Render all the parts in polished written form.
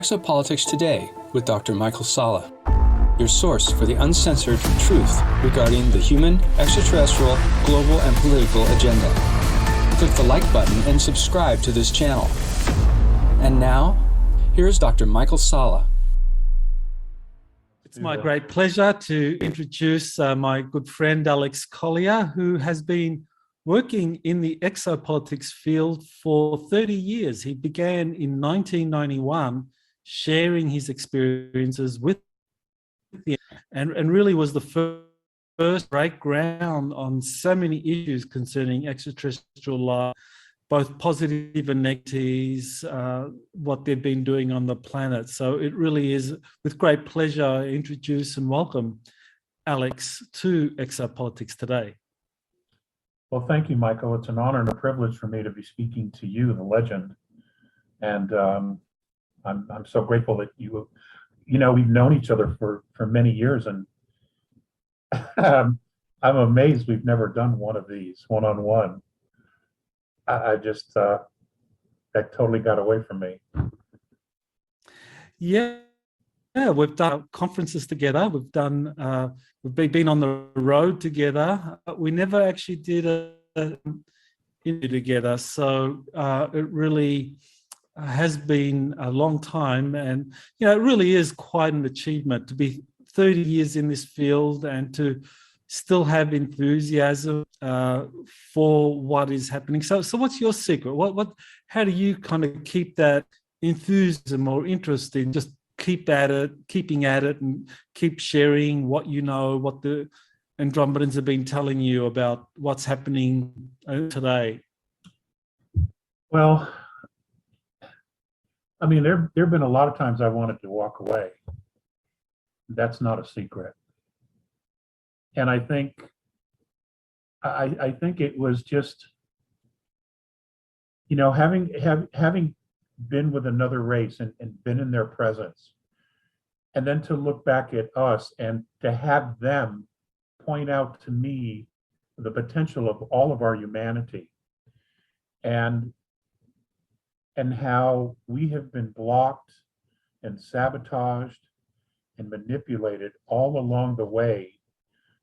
Exopolitics Today with Dr. Michael Salla, your source for the uncensored truth regarding the human, extraterrestrial, global, and political agenda. Click the like button and subscribe to this channel. And now, here's Dr. Michael Salla. It's my great pleasure to introduce my good friend Alex Collier, who has been working in the exopolitics field for 30 years. He began in 1991 sharing his experiences with the and really was the first break ground on so many issues concerning extraterrestrial life, both positive and negatives, what they've been doing on the planet. So it really is with great pleasure I introduce and welcome Alex to Exopolitics Today. Well, thank you, Michael. It's an honor and a privilege for me to be speaking to you, the legend. And I'm so grateful that we've known each other for many years, and I'm amazed we've never done one of these one-on-one. I just that totally got away from me. Yeah, we've done conferences together. We've been on the road together. We never actually did an interview together. So it really has been a long time, and it really is quite an achievement to be 30 years in this field and to still have enthusiasm for what is happening. So what's your secret? How do you kind of keep that enthusiasm or interest in just keeping at it and keep sharing what you know, what the Andromedans have been telling you about what's happening today? Well, I mean, there have been a lot of times I wanted to walk away. That's not a secret. And I think it was just, having been with another race and been in their presence, and then to look back at us and to have them point out to me the potential of all of our humanity and how we have been blocked and sabotaged and manipulated all along the way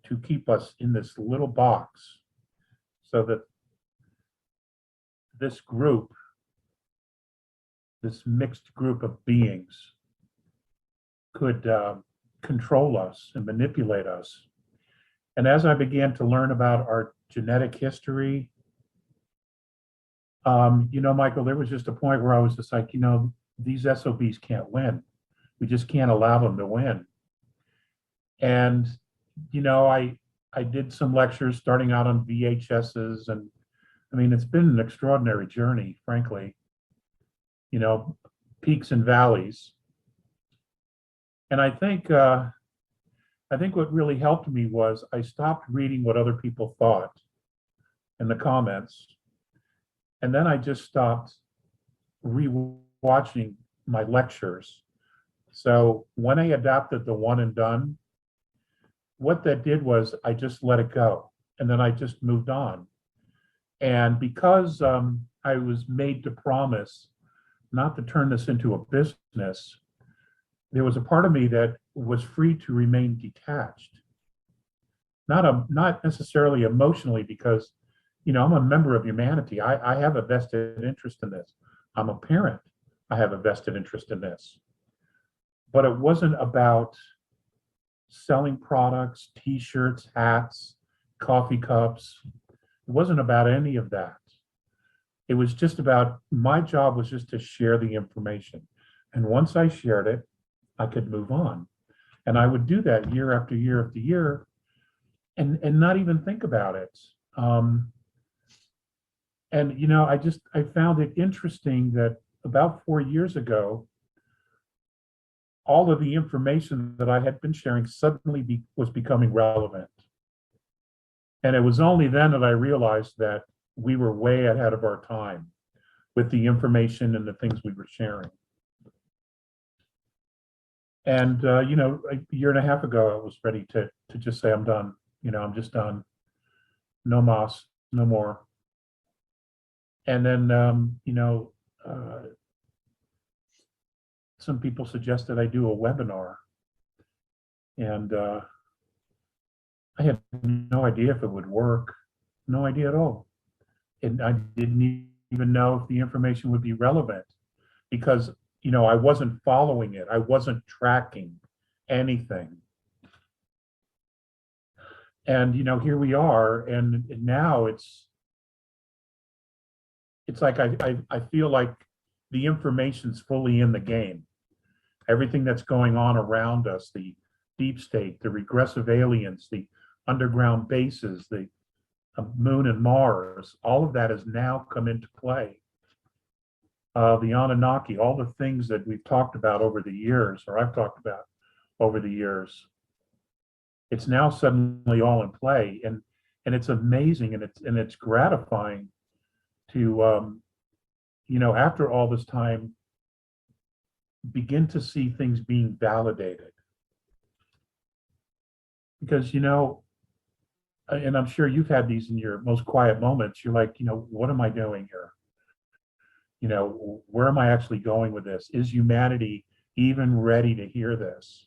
to keep us in this little box, so that this mixed group of beings could control us and manipulate us. And as I began to learn about our genetic history, Michael, there was just a point where I was just like, these SOBs can't win. We just can't allow them to win. And, I did some lectures starting out on VHSs, and I mean, it's been an extraordinary journey, frankly, peaks and valleys. And I think what really helped me was I stopped reading what other people thought in the comments. And then I just stopped rewatching my lectures. So when I adopted the one and done, what that did was I just let it go. And then I just moved on. And because I was made to promise not to turn this into a business, there was a part of me that was free to remain detached. Not necessarily emotionally, because I'm a member of humanity. I have a vested interest in this. I'm a parent. I have a vested interest in this. But it wasn't about selling products, t-shirts, hats, coffee cups. It wasn't about any of that. It was just about, my job was just to share the information. And once I shared it, I could move on. And I would do that year after year after year and not even think about it. I found it interesting that about 4 years ago, all of the information that I had been sharing suddenly was becoming relevant. And it was only then that I realized that we were way ahead of our time with the information and the things we were sharing. And, a year and a half ago, I was ready to just say, I'm done. I'm just done. No mas, no more. And then, some people suggested I do a webinar. And I had no idea if it would work, no idea at all. And I didn't even know if the information would be relevant because, you know, I wasn't following it. I wasn't tracking anything. And, you know, here we are. And now it's like I feel like the information's fully in the game. Everything that's going on around us, the deep state, the regressive aliens, the underground bases, the moon and Mars, all of that has now come into play. The Anunnaki, all the things that we've talked about over the years, or I've talked about over the years, it's now suddenly all in play, and it's amazing, and it's gratifying to you know, after all this time, begin to see things being validated. Because, you know, and I'm sure you've had these in your most quiet moments, you're like, you know, what am I doing here? You know, where am I actually going with this? Is humanity even ready to hear this?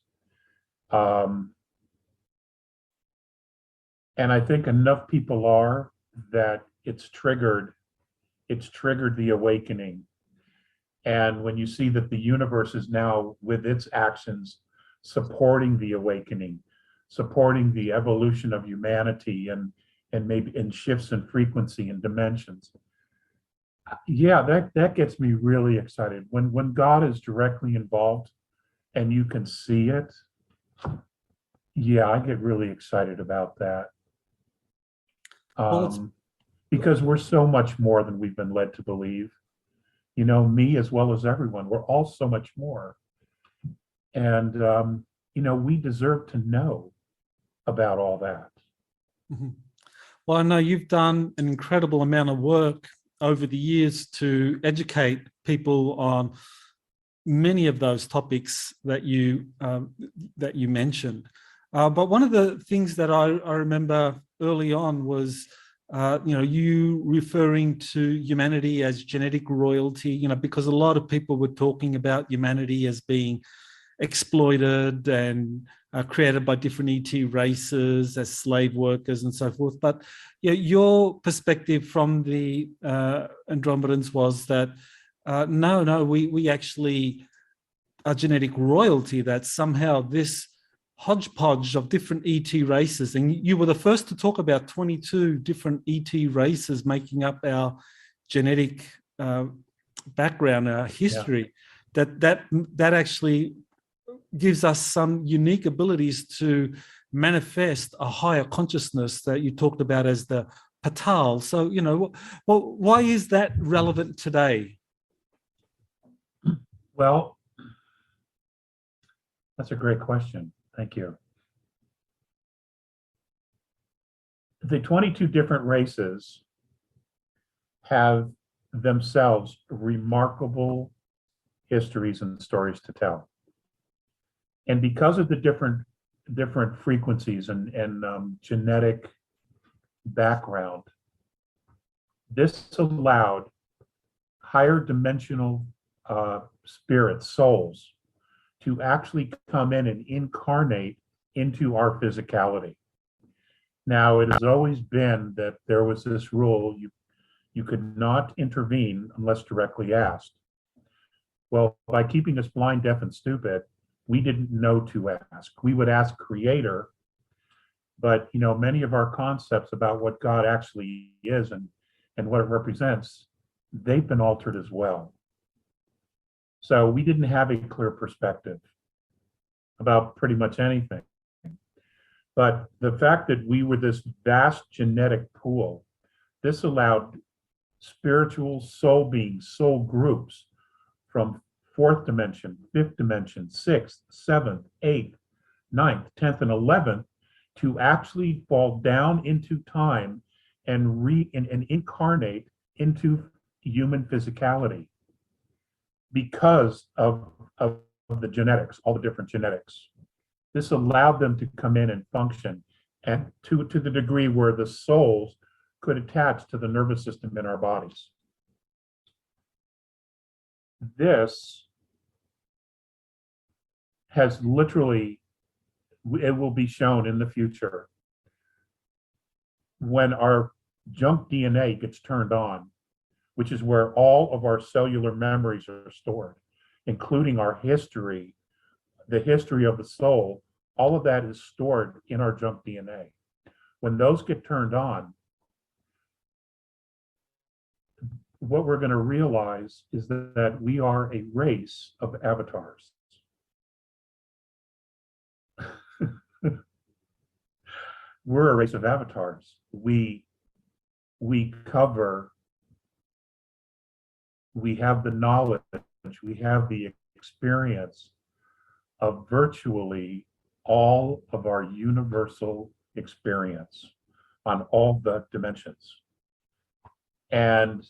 And I think enough people are that it's triggered the awakening. And when you see that the universe is now with its actions supporting the awakening, supporting the evolution of humanity and maybe in shifts in frequency and dimensions. Yeah, that gets me really excited. When God is directly involved and you can see it, yeah, I get really excited about that. Because we're so much more than we've been led to believe. You know, me as well as everyone, we're all so much more. And, you know, we deserve to know about all that. Mm-hmm. Well, I know you've done an incredible amount of work over the years to educate people on many of those topics that you mentioned. But one of the things that I remember early on was, you know, you referring to humanity as genetic royalty, you know, because a lot of people were talking about humanity as being exploited and created by different ET races as slave workers and so forth. But yeah, your perspective from the Andromedans was that no, we actually are genetic royalty, that somehow this hodgepodge of different ET races, and you were the first to talk about 22 different ET races making up our genetic background, our history, yeah. that actually gives us some unique abilities to manifest a higher consciousness that you talked about as the Patal. So, you know, well, why is that relevant today? Well, that's a great question. Thank you. The 22 different races have themselves remarkable histories and stories to tell. And because of the different frequencies and genetic background, this allowed higher dimensional spirits, souls, to actually come in and incarnate into our physicality. Now, it has always been that there was this rule, you could not intervene unless directly asked. Well, by keeping us blind, deaf, and stupid, we didn't know to ask. We would ask Creator, but you know, many of our concepts about what God actually is and what it represents, they've been altered as well. So we didn't have a clear perspective about pretty much anything. But the fact that we were this vast genetic pool, this allowed spiritual soul beings, soul groups from 4th dimension, 5th dimension, 6th, 7th, 8th, 9th, 10th, and 11th to actually fall down into time and incarnate into human physicality because of the genetics, all the different genetics. This allowed them to come in and function, and to the degree where the souls could attach to the nervous system in our bodies. This has literally, it will be shown in the future when our junk DNA gets turned on, which is where all of our cellular memories are stored, including our history, the history of the soul. All of that is stored in our junk DNA. When those get turned on, what we're going to realize is that we are a race of avatars. We're a race of avatars. We cover, we have the knowledge, we have the experience of virtually all of our universal experience on all the dimensions. And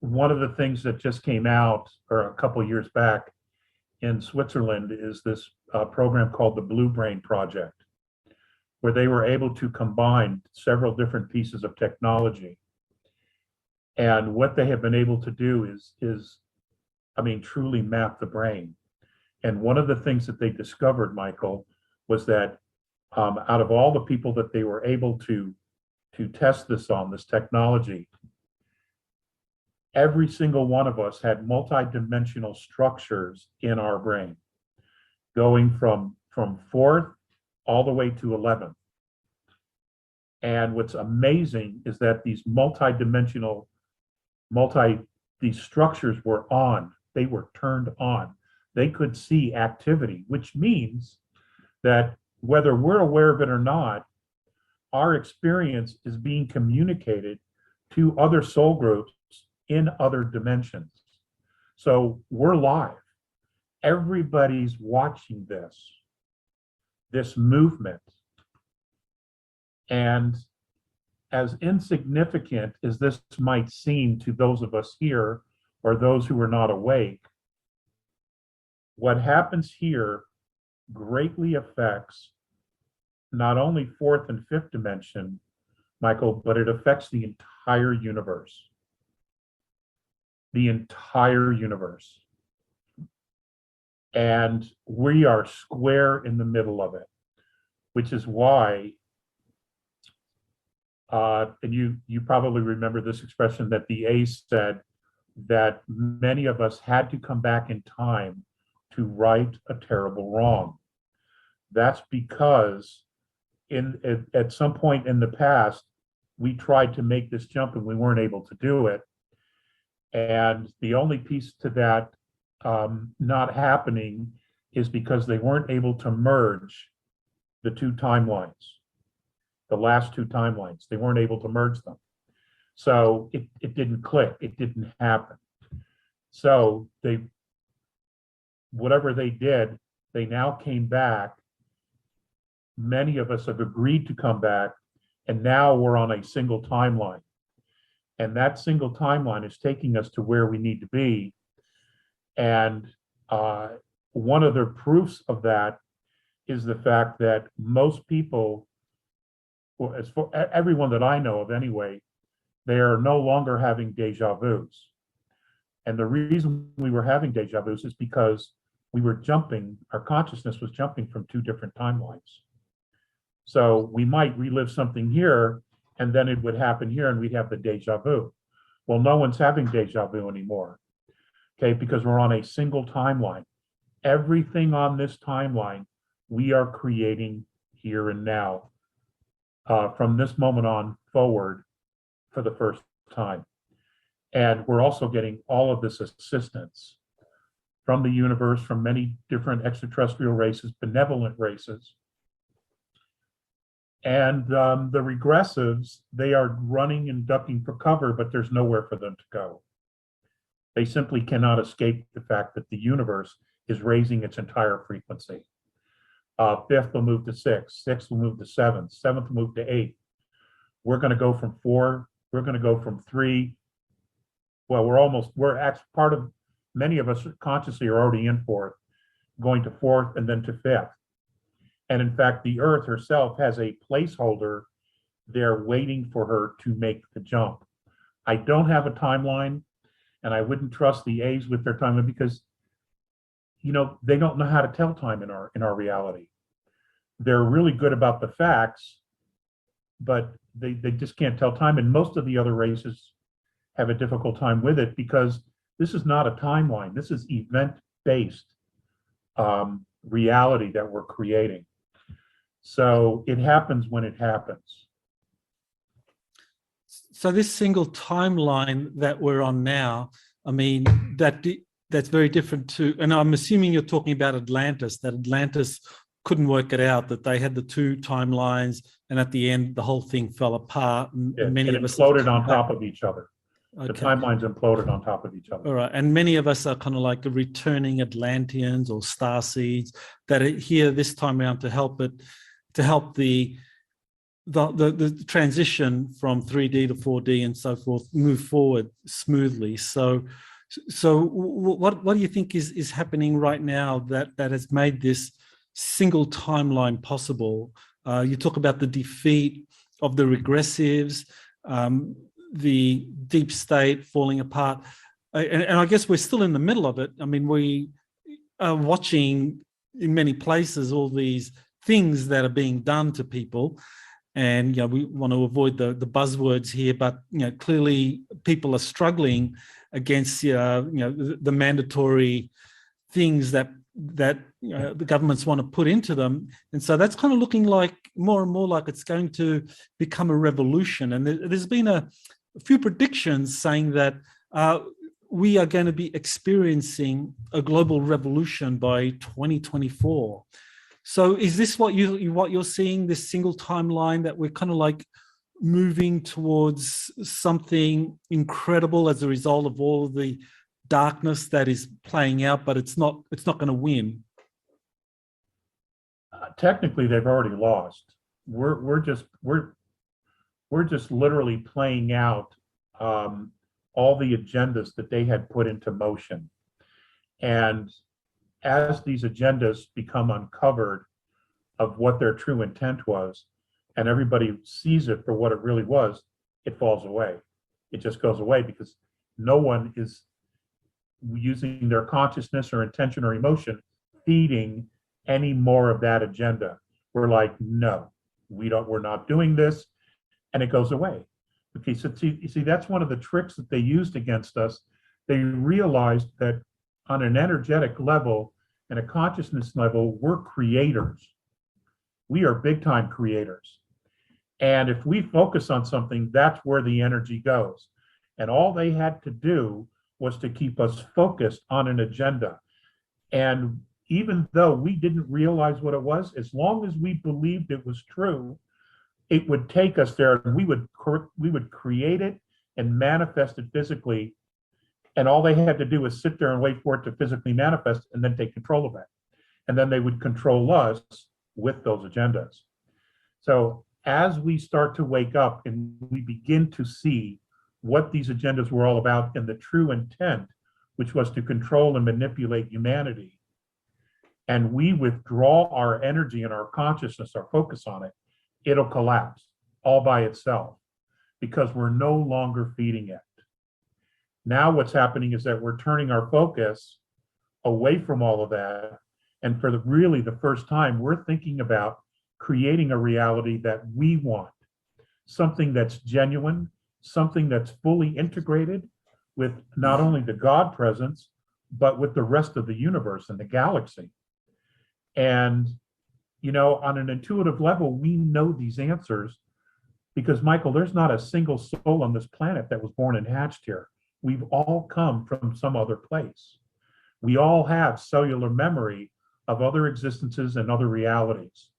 one of the things that just came out, or a couple of years back in Switzerland, is this program called the Blue Brain Project, where they were able to combine several different pieces of technology. And what they have been able to do is, I mean, truly map the brain. And one of the things that they discovered, Michael, was that out of all the people that they were able to test this on, this technology, every single one of us had multidimensional structures in our brain, going from 4th all the way to 11th. And what's amazing is that these these structures were on, they were turned on. They could see activity, which means that whether we're aware of it or not, our experience is being communicated to other soul groups in other dimensions. So we're live. Everybody's watching this movement. And as insignificant as this might seem to those of us here or those who are not awake, what happens here greatly affects not only 4th and 5th dimension, Michael, but it affects the entire universe. The entire universe. And we are square in the middle of it, which is why, and you probably remember this expression that the ace said, that many of us had to come back in time to right a terrible wrong. That's because at some point in the past, we tried to make this jump and we weren't able to do it. And the only piece to that not happening is because they weren't able to merge the two timelines, the last two timelines. They weren't able to merge them. So it didn't click, it didn't happen. So whatever they did, they now came back. Many of us have agreed to come back, and now we're on a single timeline. And that single timeline is taking us to where we need to be. And one of the proofs of that is the fact that most people, well, as for everyone that I know of anyway, they are no longer having deja vus. And the reason we were having deja vus is because we were jumping, our consciousness was jumping from two different timelines. So we might relive something here, and then it would happen here, and we'd have the deja vu. Well, no one's having deja vu anymore, okay, because we're on a single timeline. Everything on this timeline, we are creating here and now, from this moment on forward for the first time. And we're also getting all of this assistance from the universe, from many different extraterrestrial races, benevolent races. And the regressives, they are running and ducking for cover, but there's nowhere for them to go. They simply cannot escape the fact that the universe is raising its entire frequency. 5th will move to 6, 6th will move to 7, 7th will move to 8. We're going to go from 4, we're going to go from 3. Well, we're actually part of, many of us consciously are already in 4th, going to 4th and then to 5th. And in fact, the Earth herself has a placeholder there waiting for her to make the jump. I don't have a timeline, and I wouldn't trust the A's with their timeline because they don't know how to tell time in our reality. They're really good about the facts, but they just can't tell time. And most of the other races have a difficult time with it because this is not a timeline. This is event-based reality that we're creating. So it happens when it happens. So this single timeline that we're on now, I mean, that's very different to, and I'm assuming you're talking about Atlantis, that Atlantis couldn't work it out, that they had the two timelines, and at the end, the whole thing fell apart. And many it of us imploded on top of each other. Okay. The timelines imploded on top of each other. All right, and many of us are kind of like returning Atlanteans or starseeds that are here this time around to help the transition from 3D to 4D and so forth move forward smoothly. So what do you think is happening right now that has made this single timeline possible? You talk about the defeat of the regressives, the deep state falling apart, and I guess we're still in the middle of it. I mean, we are watching in many places all these things that are being done to people, and we want to avoid the buzzwords here, but clearly people are struggling against the mandatory things that the governments want to put into them, and so that's kind of looking like more and more like it's going to become a revolution. And there's been a few predictions saying that we are going to be experiencing a global revolution by 2024. So is this what you're seeing, this single timeline, that we're kind of like moving towards something incredible as a result of all of the darkness that is playing out, but it's not going to win? Technically, they've already lost. We're just literally playing out all the agendas that they had put into motion. And as these agendas become uncovered of what their true intent was, and everybody sees it for what it really was, it falls away. It just goes away because no one is using their consciousness or intention or emotion feeding any more of that agenda. We're like, no, we're not doing this, and it goes away. Okay, so you see, that's one of the tricks that they used against us. They realized that on an energetic level and a consciousness level, we're creators. We are big time creators. And if we focus on something, that's where the energy goes. And all they had to do was to keep us focused on an agenda. And even though we didn't realize what it was, as long as we believed it was true, it would take us there, and we would create it and manifest it physically. And all they had to do was sit there and wait for it to physically manifest and then take control of it. And then they would control us with those agendas. So as we start to wake up and we begin to see what these agendas were all about and the true intent, which was to control and manipulate humanity, and we withdraw our energy and our consciousness, our focus on it, it'll collapse all by itself because we're no longer feeding it. Now what's happening is that we're turning our focus away from all of that. And for really the first time, we're thinking about creating a reality that we want, something that's genuine, something that's fully integrated with not only the God presence, but with the rest of the universe and the galaxy. And, on an intuitive level, we know these answers because, Michael, there's not a single soul on this planet that was born and hatched here. We've all come from some other place. We all have cellular memory of other existences and other realities.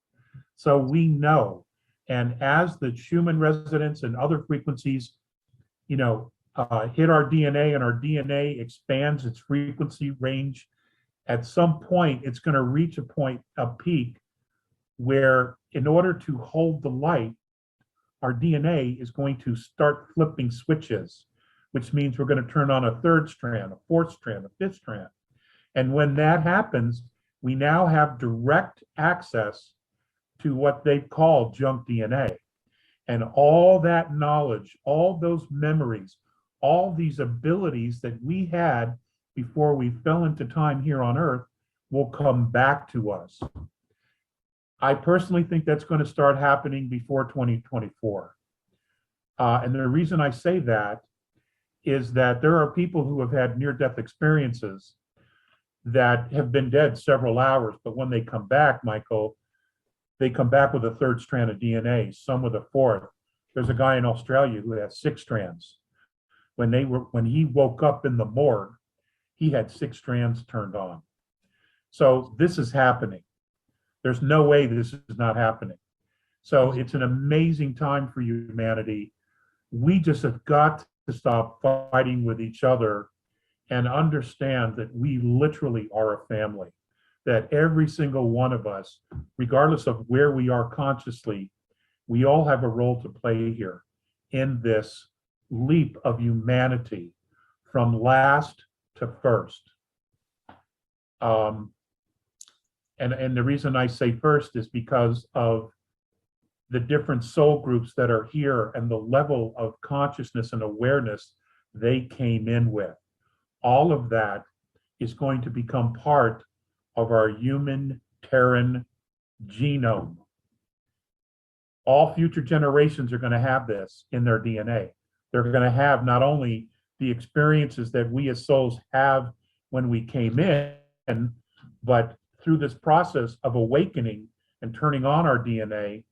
So we know, and as the Schumann resonance and other frequencies, hit our DNA, and our DNA expands its frequency range, at some point, it's going to reach a peak where, in order to hold the light, our DNA is going to start flipping switches, which means we're going to turn on a third strand, a fourth strand, a fifth strand. And when that happens, we now have direct access to what they call junk DNA. And all that knowledge, all those memories, all these abilities that we had before we fell into time here on Earth, will come back to us. I personally think that's going to start happening before 2024. And the reason I say that is that there are people who have had near-death experiences that have been dead several hours, but when they come back, Michael, they come back with a third strand of DNA, some with a fourth. There's a guy in Australia who has 6 strands. When he woke up in the morgue, he had 6 strands turned on. So this is happening. There's no way this is not happening. So it's an amazing time for humanity. We just have got to stop fighting with each other and understand that we literally are a family, that every single one of us, regardless of where we are consciously, we all have a role to play here in this leap of humanity from last to first. And the reason I say first is because of the different soul groups that are here and the level of consciousness and awareness they came in with. All of that is going to become part of our human Terran genome. All future generations are going to have this in their DNA. They're going to have not only the experiences that we as souls have when we came in, but through this process of awakening and turning on our DNA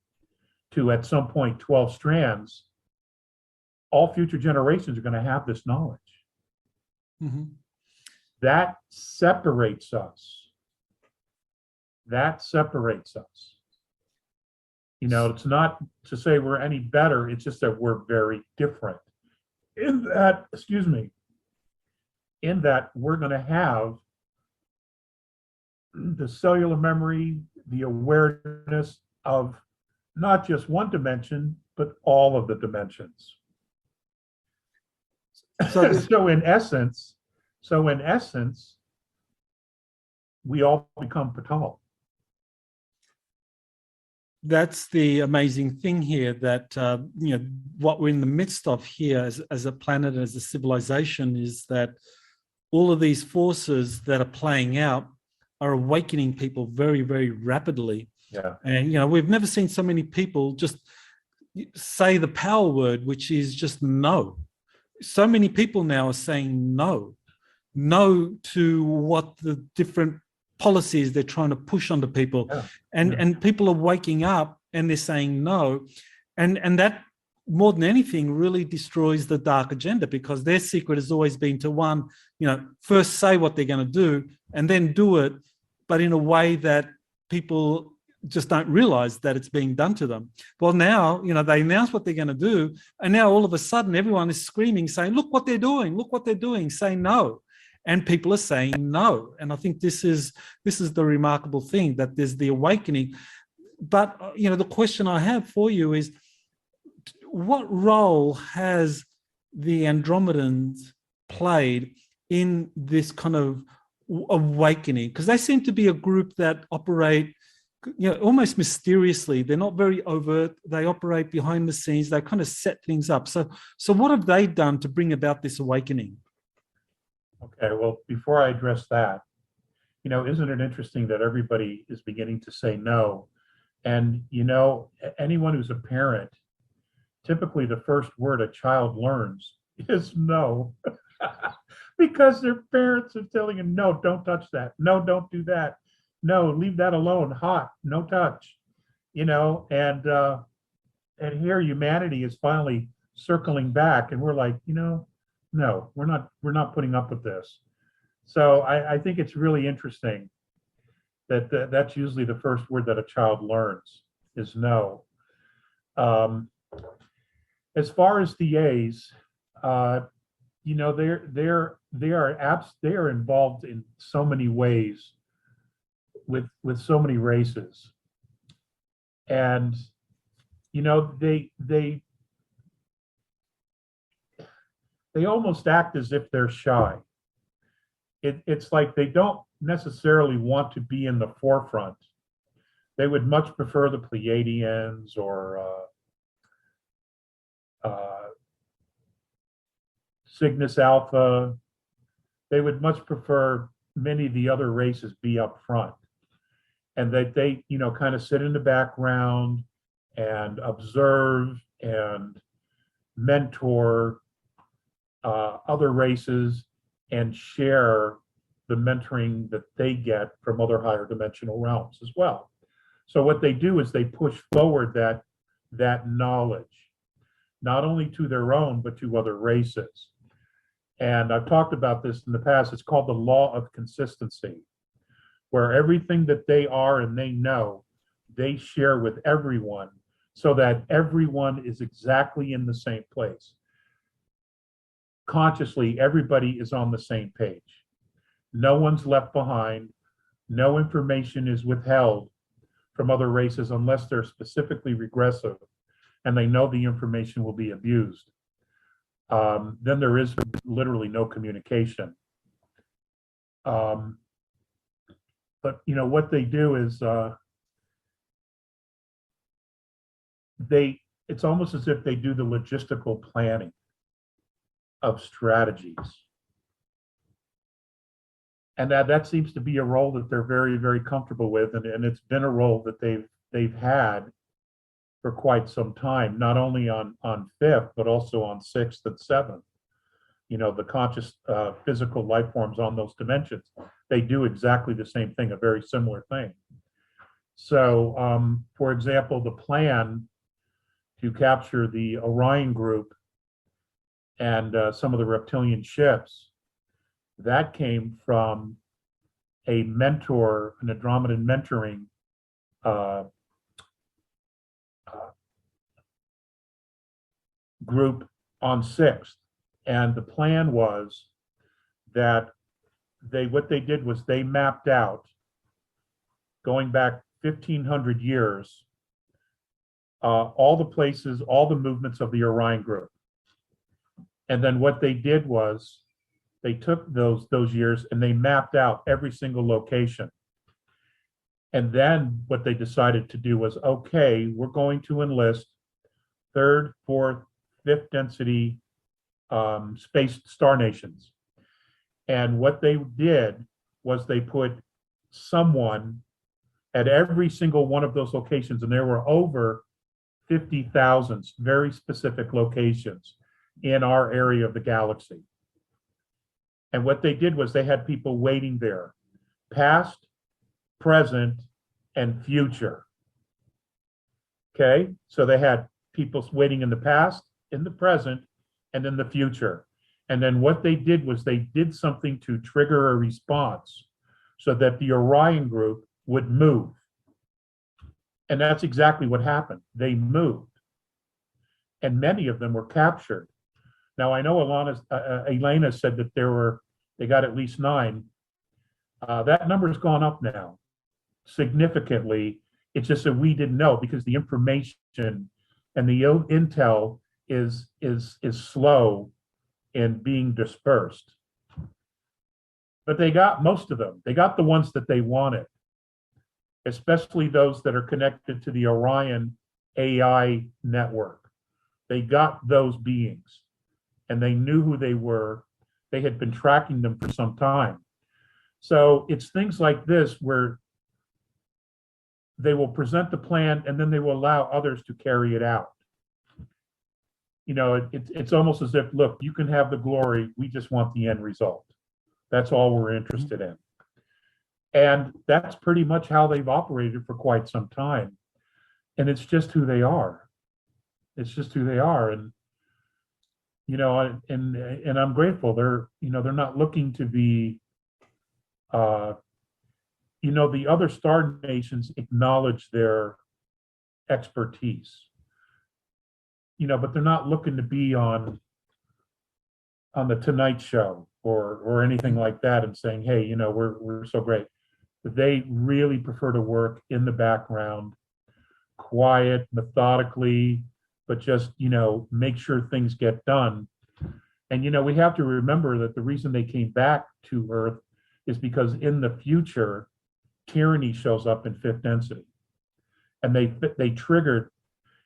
to, at some point, 12 strands, all future generations are going to have this knowledge. Mm-hmm. That separates us. That separates us. You know, it's not to say we're any better, it's just that we're very different. In that, in that we're going to have the cellular memory, the awareness of not just one dimension, but all of the dimensions. So in essence, we all become Patal. That's the amazing thing here, that what we're in the midst of here as a planet, as a civilization, is that all of these forces that are playing out are awakening people very, very rapidly. Yeah. And we've never seen so many people just say the power word, which is just no. So many people now are saying no to what the different policies they're trying to push onto people. Yeah. And people are waking up and they're saying no. And that, more than anything, really destroys the dark agenda, because their secret has always been to, first say what they're going to do and then do it, but in a way that people just don't realize that it's being done to them. Well, now, they announce what they're going to do, and now all of a sudden everyone is screaming, saying, look what they're doing, say no. And people are saying no. And I think this is the remarkable thing, that there's the awakening. But, the question I have for you is, what role has the Andromedans played in this kind of awakening? Because they seem to be a group that operate almost mysteriously. They're not very overt. They operate behind the scenes. They kind of set things up. So what have they done to bring about this awakening? Okay, well, before I address that, isn't it interesting that everybody is beginning to say no? And, anyone who's a parent, typically the first word a child learns is no, because their parents are telling them, no, don't touch that. No, don't do that. No, leave that alone. Hot, no touch. And here humanity is finally circling back, and we're like, no, we're not putting up with this. So I think it's really interesting that that's usually the first word that a child learns is no. As far as DAs, they are involved in so many ways with so many races, and they almost act as if they're shy. It's like they don't necessarily want to be in the forefront. They would much prefer the Pleiadians or Cygnus Alpha. They would much prefer many of the other races be up front, and that they, kind of sit in the background and observe and mentor other races and share the mentoring that they get from other higher dimensional realms as well. So what they do is they push forward that knowledge, not only to their own, but to other races. And I've talked about this in the past. It's called the law of consistency, where everything that they are and they know, they share with everyone so that everyone is exactly in the same place. Consciously, everybody is on the same page. No one's left behind. No information is withheld from other races unless they're specifically regressive and they know the information will be abused. Then there is literally no communication. But what they do is it's almost as if they do the logistical planning of strategies. And that seems to be a role that they're very, very comfortable with, and it's been a role that they've had for quite some time, not only on fifth, but also on sixth and seventh. The conscious physical life forms on those dimensions, they do exactly the same thing, a very similar thing. So, for example, the plan to capture the Orion group and some of the reptilian ships, that came from a mentor, an Andromedan mentoring group on sixth. And the plan was that what they did was they mapped out, going back 1,500 years, all the places, all the movements of the Orion group. And then what they did was they took those years and they mapped out every single location. And then what they decided to do was, okay, we're going to enlist third, fourth, fifth density space star nations. And what they did was they put someone at every single one of those locations, and there were over 50,000 very specific locations in our area of the galaxy. And what they did was they had people waiting there, past, present, and future. Okay, so they had people waiting in the past, in the present, and in the future. And then what they did was they did something to trigger a response so that the Orion group would move. And that's exactly what happened. They moved. And many of them were captured. Now, I know Elena said that they got at least 9. That number has gone up now significantly. It's just that we didn't know because the information and the intel is slow in being dispersed. But they got most of them. They got the ones that they wanted, especially those that are connected to the Orion AI network. They got those beings and they knew who they were. They had been tracking them for some time. So it's things like this where they will present the plan and then they will allow others to carry it out. It's almost as if, look, you can have the glory. We just want the end result. That's all we're interested in. And that's pretty much how they've operated for quite some time. And it's just who they are. It's just who they are. And, and I'm grateful. They're not looking to be, the other star nations acknowledge their expertise, but they're not looking to be on the Tonight Show or anything like that and saying, hey, we're so great. They really prefer to work in the background, quiet, methodically, but just, make sure things get done. And, we have to remember that the reason they came back to Earth is because in the future, tyranny shows up in fifth density. And they triggered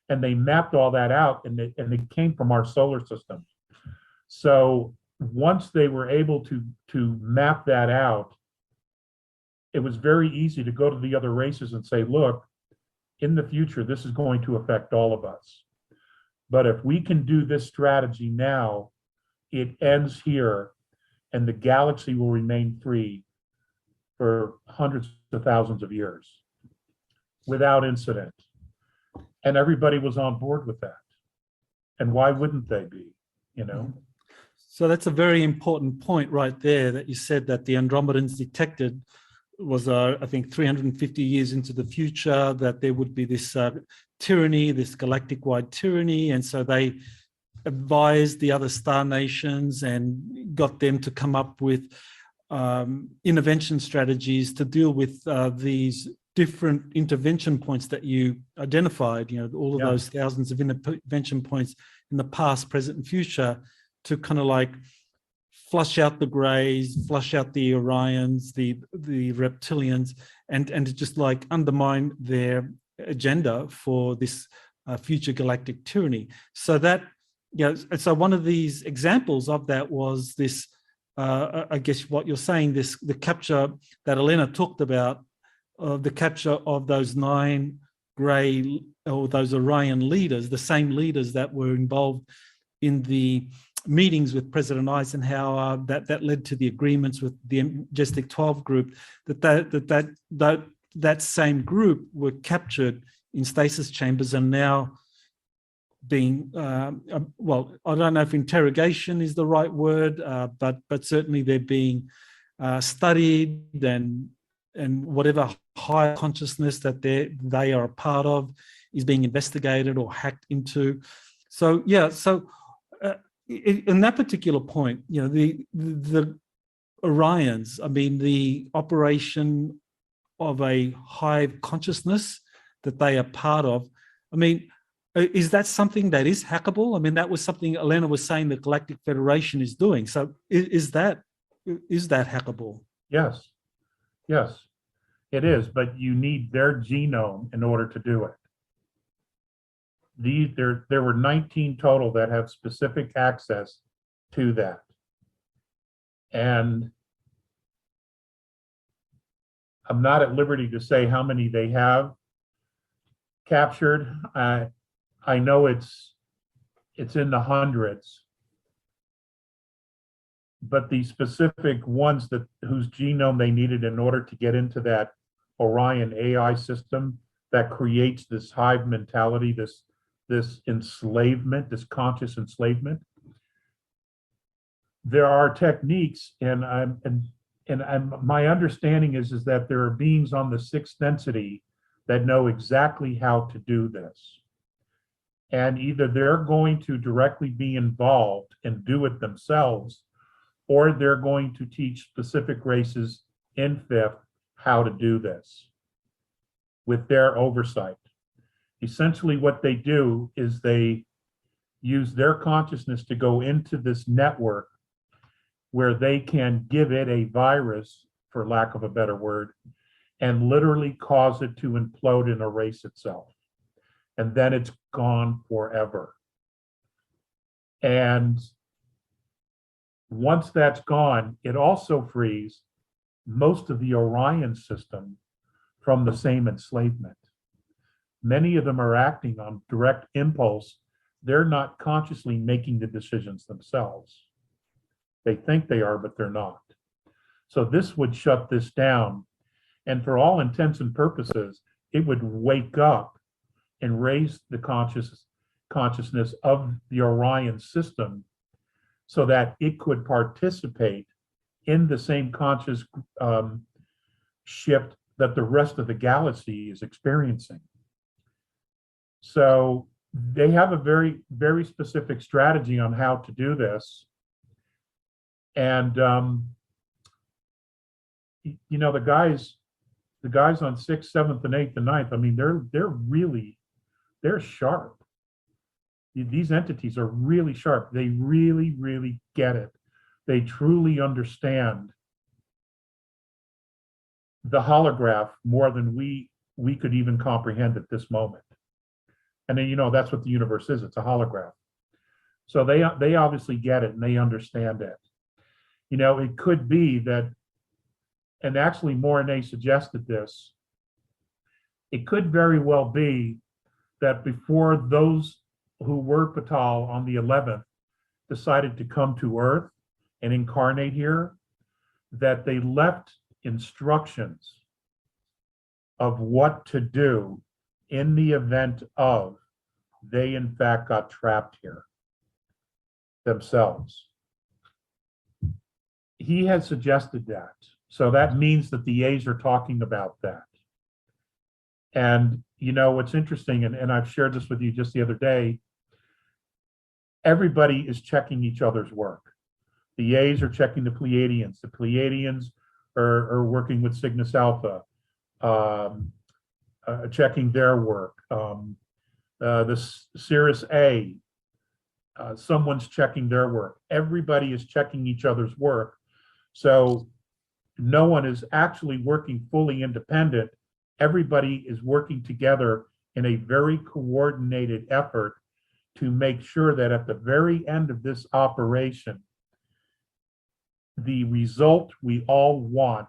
and they mapped all that out, and they came from our solar system. So once they were able to map that out it was very easy to go to the other races and say, look, in the future, this is going to affect all of us. But if we can do this strategy now, it ends here, and the galaxy will remain free for hundreds of thousands of years without incident. And everybody was on board with that. And why wouldn't they be, you know? So that's a very important point right there, that you said that the Andromedans detected was, I think, 350 years into the future, that there would be this tyranny, this galactic-wide tyranny. And so they advised the other star nations and got them to come up with intervention strategies to deal with these different intervention points that you identified, you know, all of those thousands of intervention points in the past, present, and future, to kind of like flush out the Greys, flush out the Orions, the reptilians, and to just like undermine their agenda for this future galactic tyranny. So that, you know, so one of these examples of that was this, I guess what you're saying, the capture that Elena talked about, the capture of those 9 Grey or those Orion leaders, the same leaders that were involved in the meetings with President Eisenhower, that led to the agreements with the Majestic 12 group, that same group were captured in stasis chambers and now being, well, I don't know if interrogation is the right word, but certainly they're being studied, and whatever higher consciousness that they are a part of is being investigated or hacked into. So yeah, so in that particular point, you know, the Orions, I mean, the operation of a hive consciousness that they are part of, I mean, is that something that is hackable? I mean, that was something Elena was saying the Galactic Federation is doing. So is that hackable? Yes, it is, but you need their genome in order to do it. There were 19 total that have specific access to that. And I'm not at liberty to say how many they have captured. I know it's in the hundreds, but the specific ones whose genome they needed in order to get into that Orion AI system that creates this hive mentality, this enslavement, this conscious enslavement. There are techniques, and my understanding is that there are beings on the 6th density that know exactly how to do this. And either they're going to directly be involved and do it themselves, or they're going to teach specific races in 5th how to do this with their oversight. Essentially what they do is they use their consciousness to go into this network where they can give it a virus, for lack of a better word, and literally cause it to implode and erase itself. And then it's gone forever. And once that's gone, it also frees most of the Orion system from the same enslavement. Many of them are acting on direct impulse. They're not consciously making the decisions themselves. They think they are, but they're not. So this would shut this down. And for all intents and purposes, it would wake up and raise the consciousness of the Orion system so that it could participate in the same conscious shift that the rest of the galaxy is experiencing. So they have a very, very specific strategy on how to do this. And you know, the guys on 6th, 7th, and 8th and 9th, I mean, they're sharp. These entities are really sharp. They really, really get it. They truly understand the holograph more than we could even comprehend at this moment. And then, you know, that's what the universe is. It's a holograph. So they obviously get it and they understand it. You know, it could be that and actually Mornay suggested this, it could very well be that before those who were Patal on the 11th decided to come to Earth and incarnate here, that they left instructions of what to do in the event of they in fact got trapped here themselves. He has suggested that. So that means that the A's are talking about that. And you know, what's interesting, and I've shared this with you just the other day, everybody is checking each other's work. The A's are checking the Pleiadians. The Pleiadians are working with Cygnus Alpha, checking their work. The Sirius A, someone's checking their work. Everybody is checking each other's work. So no one is actually working fully independent. Everybody is working together in a very coordinated effort to make sure that at the very end of this operation, the result we all want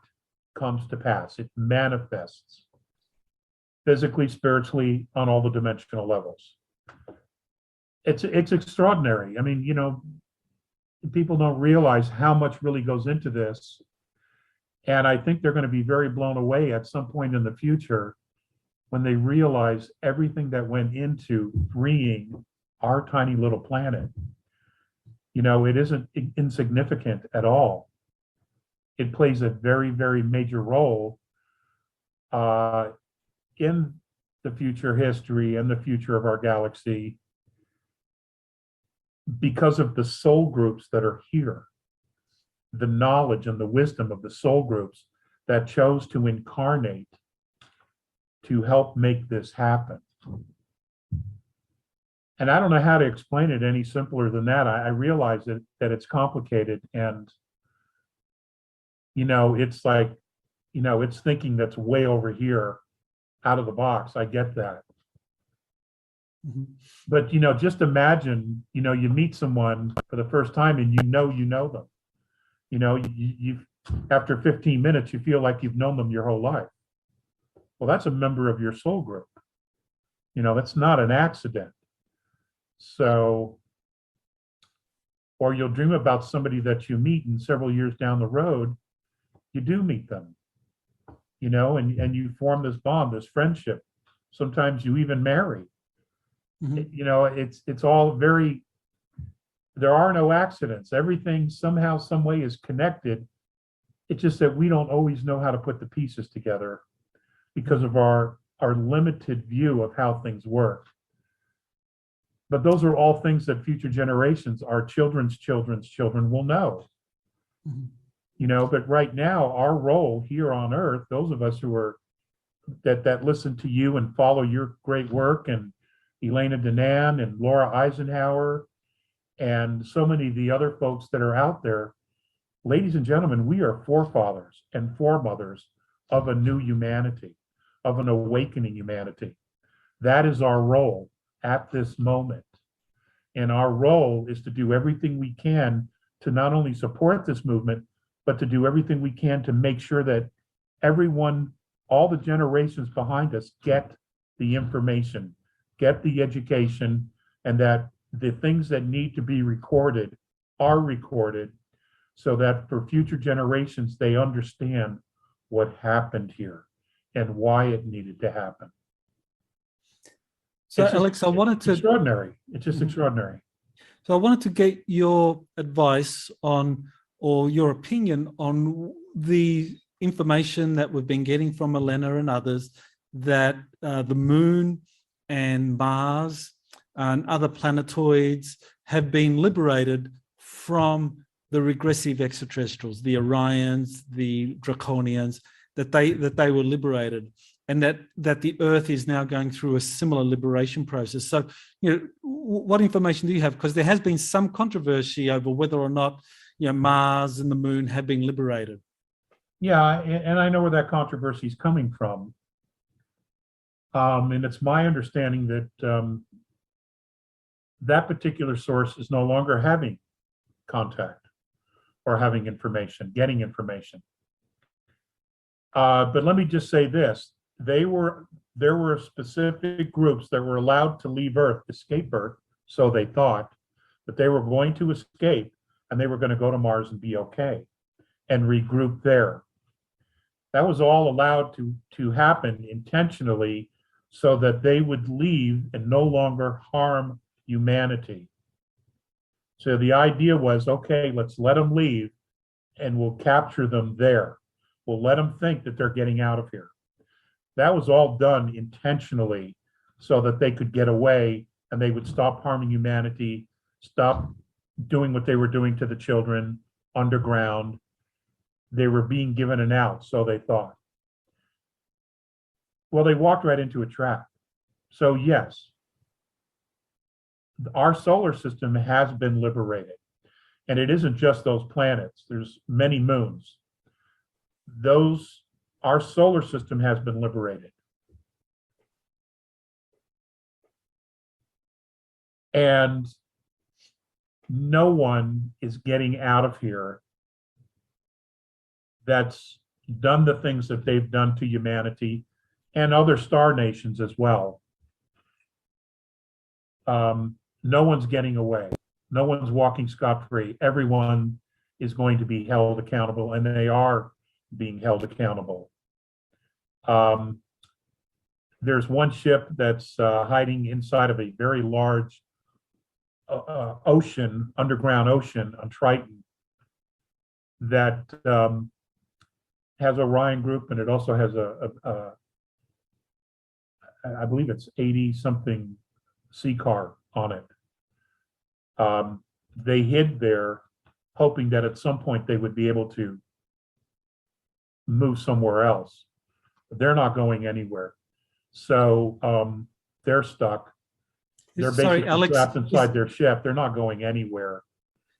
comes to pass. It manifests physically, spiritually, on all the dimensional levels. It's extraordinary. I mean, you know, people don't realize how much really goes into this. And I think they're going to be very blown away at some point in the future when they realize everything that went into freeing our tiny little planet. You know, it isn't insignificant at all. It plays a very, very major role in the future history and the future of our galaxy because of the soul groups that are here, the knowledge and the wisdom of the soul groups that chose to incarnate to help make this happen. And I don't know how to explain it any simpler than that. I realize that it's complicated, and you know, it's like, you know, it's thinking that's way over here out of the box. I get that. Mhm. But, you know, just imagine, you know, you meet someone for the first time and you know them. You know, you've after 15 minutes, you feel like you've known them your whole life. Well, that's a member of your soul group. You know, that's not an accident. So, or you'll dream about somebody that you meet, and several years down the road, you do meet them, you know, and you form this bond, this friendship. Sometimes you even marry. Mhm. You know, it's all very, there are no accidents. Everything somehow, some way is connected. It's just that we don't always know how to put the pieces together because of our limited view of how things work. But those are all things that future generations, our children's children's children, will know. Mhm. You know, but right now, our role here on Earth, those of us who are that listen to you and follow your great work, and Elena Danan and Laura Eisenhower, and so many of the other folks that are out there, ladies and gentlemen, we are forefathers and foremothers of a new humanity, of an awakening humanity. That is our role at this moment. And our role is to do everything we can to not only support this movement, but to do everything we can to make sure that everyone, all the generations behind us, get the information, get the education, and that the things that need to be recorded are recorded, so that for future generations, they understand what happened here and why it needed to happen. So, It's just- Alex, I wanted it's to extraordinary. It's just Mhm. extraordinary. So I wanted to get your advice on, or your opinion on, the information that we've been getting from Elena and others, that the moon and Mars and other planetoids have been liberated from the regressive extraterrestrials, the Orions, the Draconians, that they were liberated, and that the Earth is now going through a similar liberation process. So, you know, what information do you have? Because there has been some controversy over whether or not, you know, Mars and the moon have been liberated. Yeah, and I know where that controversy is coming from. And it's my understanding that that particular source is no longer having contact or having information, getting information. But let me just say this. There were specific groups that were allowed to leave Earth, escape Earth, so they thought, but they were going to escape and they were going to go to Mars and be okay and regroup there. That was all allowed to happen intentionally so that they would leave and no longer harm humanity. So the idea was, okay, let's let them leave and we'll capture them there. We'll let them think that they're getting out of here. That was all done intentionally so that they could get away and they would stop harming humanity, stop doing what they were doing to the children underground. They were being given an out, so they thought. Well, they walked right into a trap. So yes, our solar system has been liberated. And it isn't just those planets. There's many moons. Our solar system has been liberated. And no one is getting out of here that's done the things that they've done to humanity and other star nations as well. No one's getting away. No one's walking scot-free. Everyone is going to be held accountable, and they are being held accountable. There's one ship that's hiding inside of a very large ocean, underground ocean on Triton, that has Orion group, and it also has I believe it's 80-something sea car on it. They hid there, hoping that at some point they would be able to move somewhere else. But they're not going anywhere. So they're stuck. They're basically trapped inside their ship. They're not going anywhere.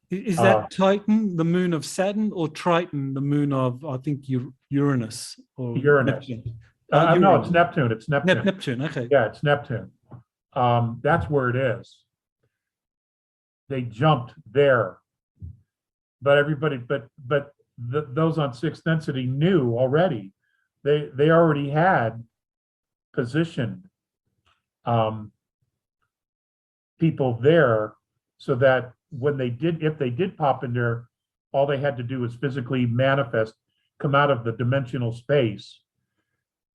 Is that Titan, the moon of Saturn, or Triton, the moon of, I think, Uranus? Or Uranus. No, it's Neptune. It's Neptune. Neptune, okay. Yeah, it's Neptune. That's where it is. They jumped there. But everybody, those on sixth density knew already. They already had positioned people there so that when if they did pop in there, all they had to do was physically manifest, come out of the dimensional space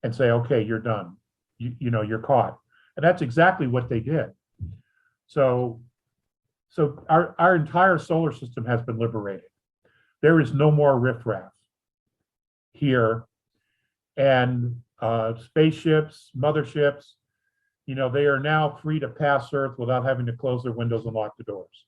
and say, okay, you're done. You know, you're caught. And that's exactly what they did. So our entire solar system has been liberated. There is no more riffraff here. And spaceships, motherships, you know, they are now free to pass Earth without having to close their windows and lock the doors.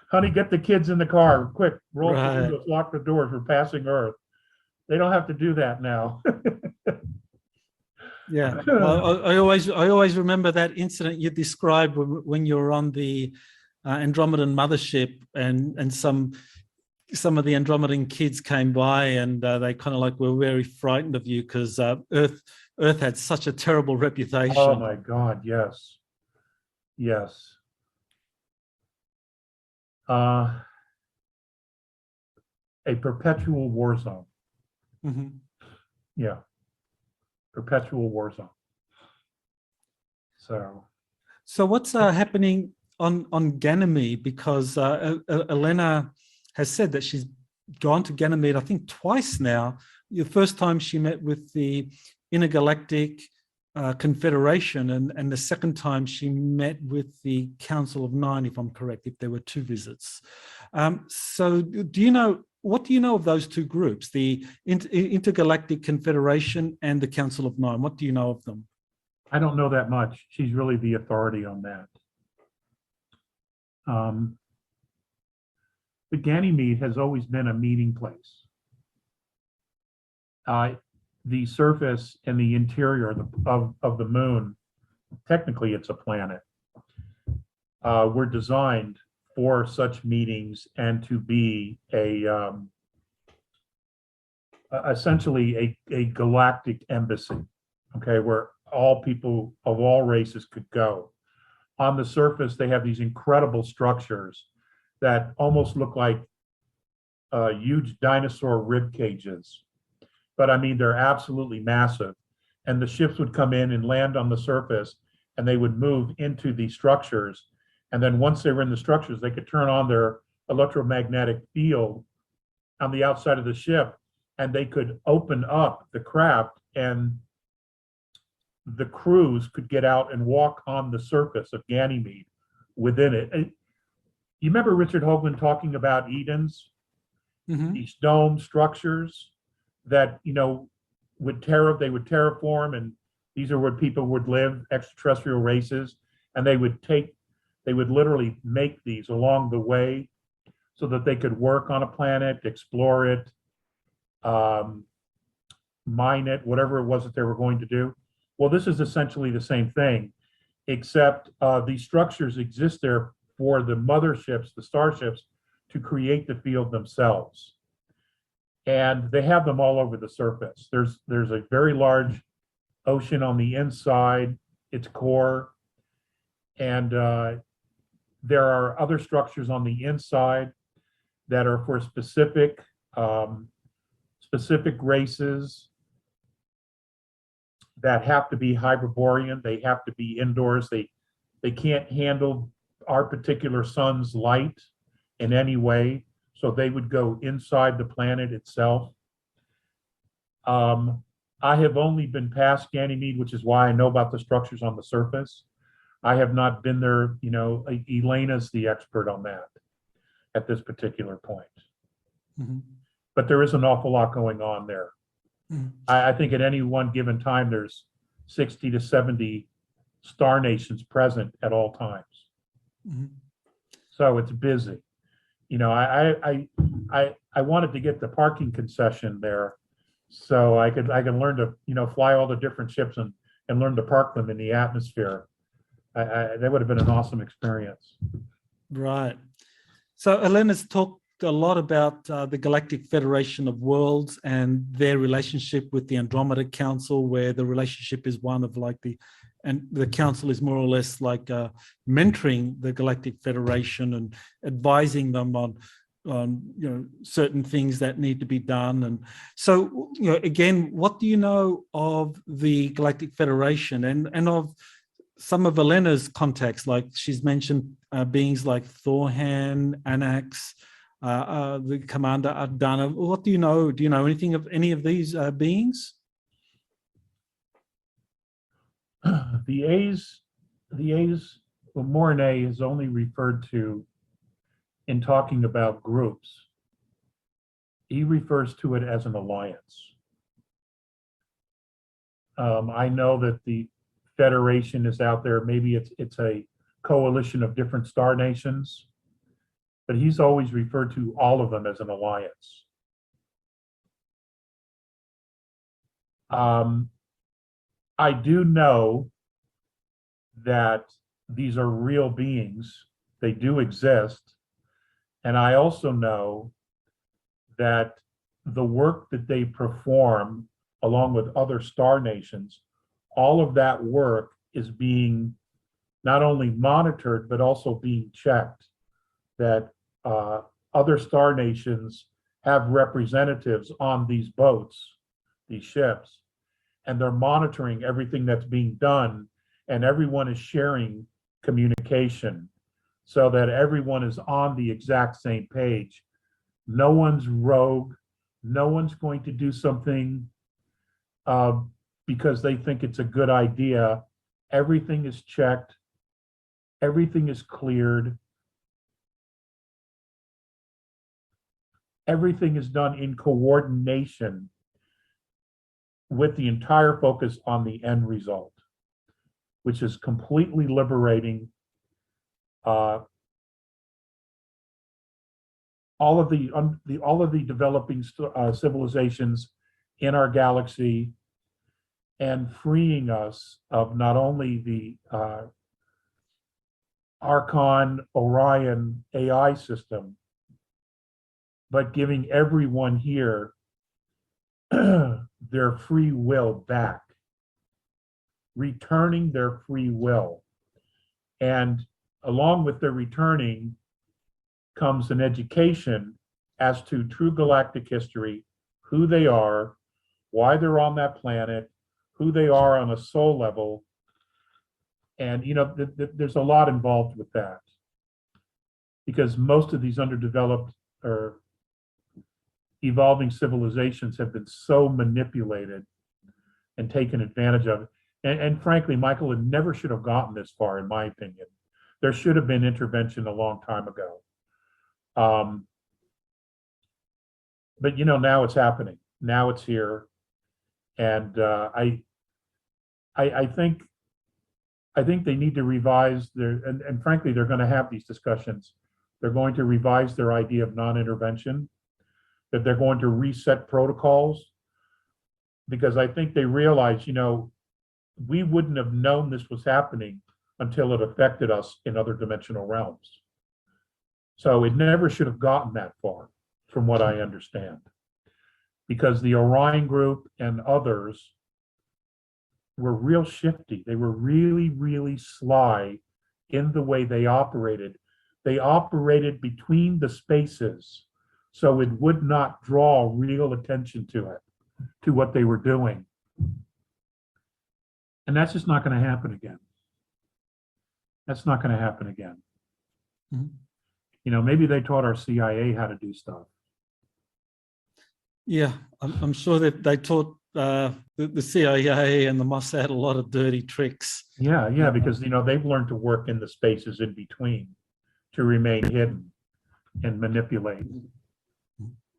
Honey, get the kids in the car, quick, roll the windows, lock the doors, we're passing Earth. They don't have to do that now. Yeah, I always remember that incident you described when you were on the Andromedan mothership, and some of the Andromedan kids came by, and they kind of like were very frightened of you because Earth had such a terrible reputation. Oh my God, yes, yes. A perpetual war zone. Mm-hmm. Yeah, perpetual war zone. So what's happening on Ganymede? Because Elena has said that she's gone to Ganymede, I think twice now. The first time she met with the Intergalactic Confederation, and the second time she met with the Council of Nine, if I'm correct, if there were two visits. So what do you know of those two groups, the Intergalactic Confederation and the Council of Nine? What do you know of them? I don't know that much. She's really the authority on that. The Ganymede has always been a meeting place. The surface and the interior of the moon, technically it's a planet, were designed for such meetings and to be essentially a galactic embassy, okay, where all people of all races could go. On the surface, they have these incredible structures that almost look like huge dinosaur rib cages. But I mean, they're absolutely massive. And the ships would come in and land on the surface, and they would move into these structures. And then once they were in the structures, they could turn on their electromagnetic field on the outside of the ship, and they could open up the craft, and the crews could get out and walk on the surface of Ganymede within it. You remember Richard Hoagland talking about Edens, these dome structures that, you know, they would terraform, and these are where people would live, extraterrestrial races, and they would literally make these along the way so that they could work on a planet, explore it, mine it, whatever it was that they were going to do. Well, this is essentially the same thing, except these structures exist there for the motherships, the starships, to create the field themselves. And they have them all over the surface. There's a very large ocean on the inside, its core, and there are other structures on the inside that are for specific races that have to be Hyperborean. They have to be indoors. They can't handle our particular sun's light in any way, so they would go inside the planet itself. I have only been past Ganymede, which is why I know about the structures on the surface. I have not been there. You know, Elena's the expert on that at this particular point. But there is an awful lot going on there. I think at any one given time, there's 60 to 70 star nations present at all times. So it's busy. You know, I wanted to get the parking concession there so I could learn to, you know, fly all the different ships and learn to park them in the atmosphere. That would have been an awesome experience. Right. So Elena's talked a lot about the Galactic Federation of Worlds and their relationship with the Andromeda Council, where the relationship is one of like the council is more or less like mentoring the Galactic Federation and advising them on you know, certain things that need to be done. And so, you know, again, what do you know of the Galactic Federation and of some of Elena's contacts? Like she's mentioned beings like Thorhan, Anax, the Commander Adana. What do you know? Do you know anything of any of these beings? The A's, well, Mornay is only referred to in talking about groups. He refers to it as an alliance. I know that the Federation is out there. Maybe it's a coalition of different star nations, but he's always referred to all of them as an alliance. I do know that these are real beings. They do exist. And I also know that the work that they perform along with other star nations, all of that work is being not only monitored, but also being checked, that other star nations have representatives on these boats, these ships, and they're monitoring everything that's being done, and everyone is sharing communication so that everyone is on the exact same page. No one's rogue. No one's going to do something because they think it's a good idea. Everything is checked. Everything is cleared. Everything is done in coordination with the entire focus on the end result, which is completely liberating. All of the developing civilizations in our galaxy, and freeing us of not only the Archon Orion AI system, but giving everyone here their free will back, returning their free will. And along with their returning comes an education as to true galactic history, who they are, why they're on that planet, who they are on a soul level. And, there's a lot involved with that, because most of these underdeveloped or evolving civilizations have been so manipulated and taken advantage of. And frankly, Michael, it never should have gotten this far, in my opinion. There should have been intervention a long time ago. But now it's happening. Now it's here, and I think they need to revise their. And frankly, they're going to have these discussions. They're going to revise their idea of non-intervention. That they're going to reset protocols, because I think they realize, we wouldn't have known this was happening until it affected us in other dimensional realms. So it never should have gotten that far, from what I understand, because the Orion group and others were real shifty. They were really, really sly in the way they operated. They operated between the spaces, so it would not draw real attention to it, to what they were doing. And that's just not going to happen again. That's not going to happen again. Mm-hmm. Maybe they taught our CIA how to do stuff. Yeah, I'm sure that they taught the CIA and the Mossad a lot of dirty tricks. Yeah, because, they've learned to work in the spaces in between to remain hidden and manipulate.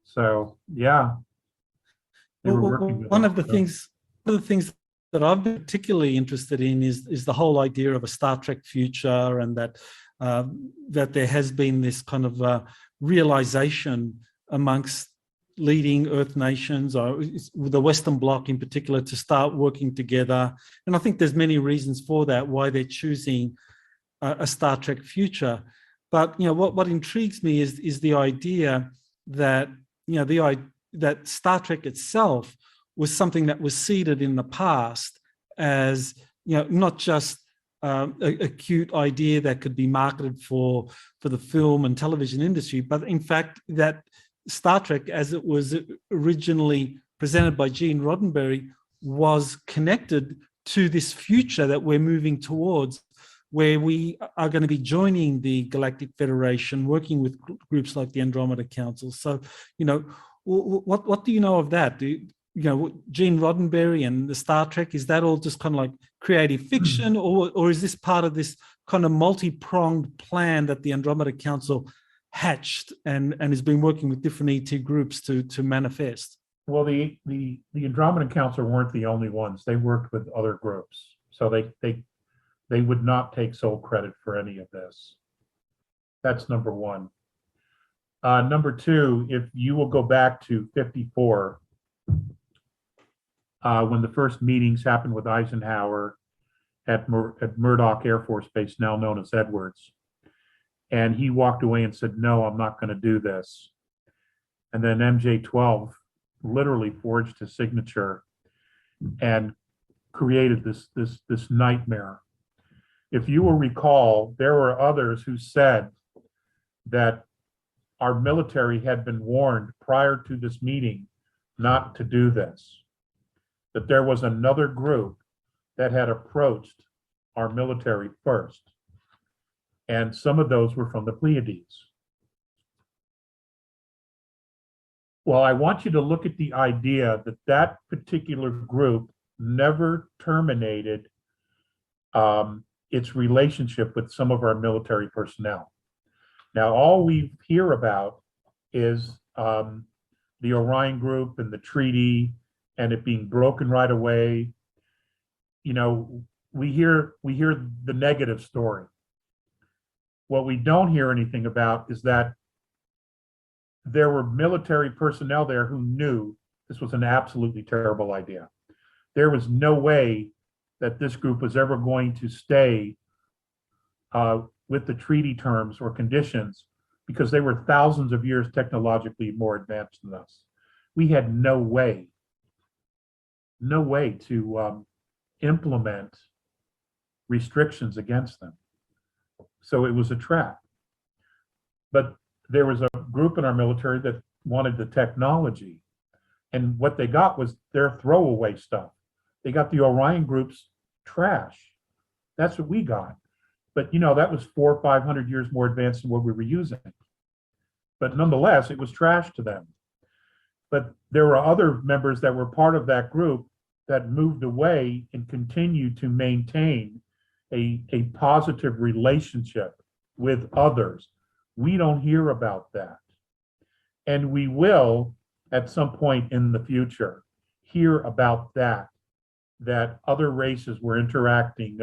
So, yeah. One of the things that I've been particularly interested in is the whole idea of a Star Trek future, and that there has been this kind of realization amongst leading Earth nations, or the Western Bloc in particular, to start working together. And I think there's many reasons for that, why they're choosing a Star Trek future. But what intrigues me is the idea that that Star Trek itself was something that was seeded in the past as not just a cute idea that could be marketed for the film and television industry, but in fact that Star Trek, as it was originally presented by Gene Roddenberry, was connected to this future that we're moving towards, where we are going to be joining the Galactic Federation, working with groups like the Andromeda Council. So, what do you know of that? Gene Roddenberry and the Star Trek, is that all just kind of like creative fiction, or is this part of this kind of multi-pronged plan that the Andromeda Council hatched and has been working with different ET groups to manifest? Well, the Andromeda Council weren't the only ones. They worked with other groups, so they would not take sole credit for any of this. That's number one. Number two, if you will go back to 54, when the first meetings happened with Eisenhower at Murdoch Air Force Base, now known as Edwards, and he walked away and said, "No, I'm not going to do this." And then MJ-12 literally forged his signature and created this nightmare. If you will recall, there were others who said that our military had been warned prior to this meeting not to do this, that there was another group that had approached our military first. And some of those were from the Pleiades. Well, I want you to look at the idea that that particular group never terminated its relationship with some of our military personnel. Now, all we hear about is the Orion group and the treaty and it being broken right away. We hear the negative story. What we don't hear anything about is that there were military personnel there who knew this was an absolutely terrible idea. There was no way that this group was ever going to stay with the treaty terms or conditions, because they were thousands of years technologically more advanced than us. We had no way to implement restrictions against them. So it was a trap. But there was a group in our military that wanted the technology. And what they got was their throwaway stuff. They got the Orion group's trash. That's what we got. But that was 400 or 500 years more advanced than what we were using. But nonetheless, it was trash to them. But there were other members that were part of that group that moved away and continued to maintain a positive relationship with others. We don't hear about that. And we will, at some point in the future, hear about that other races were interacting,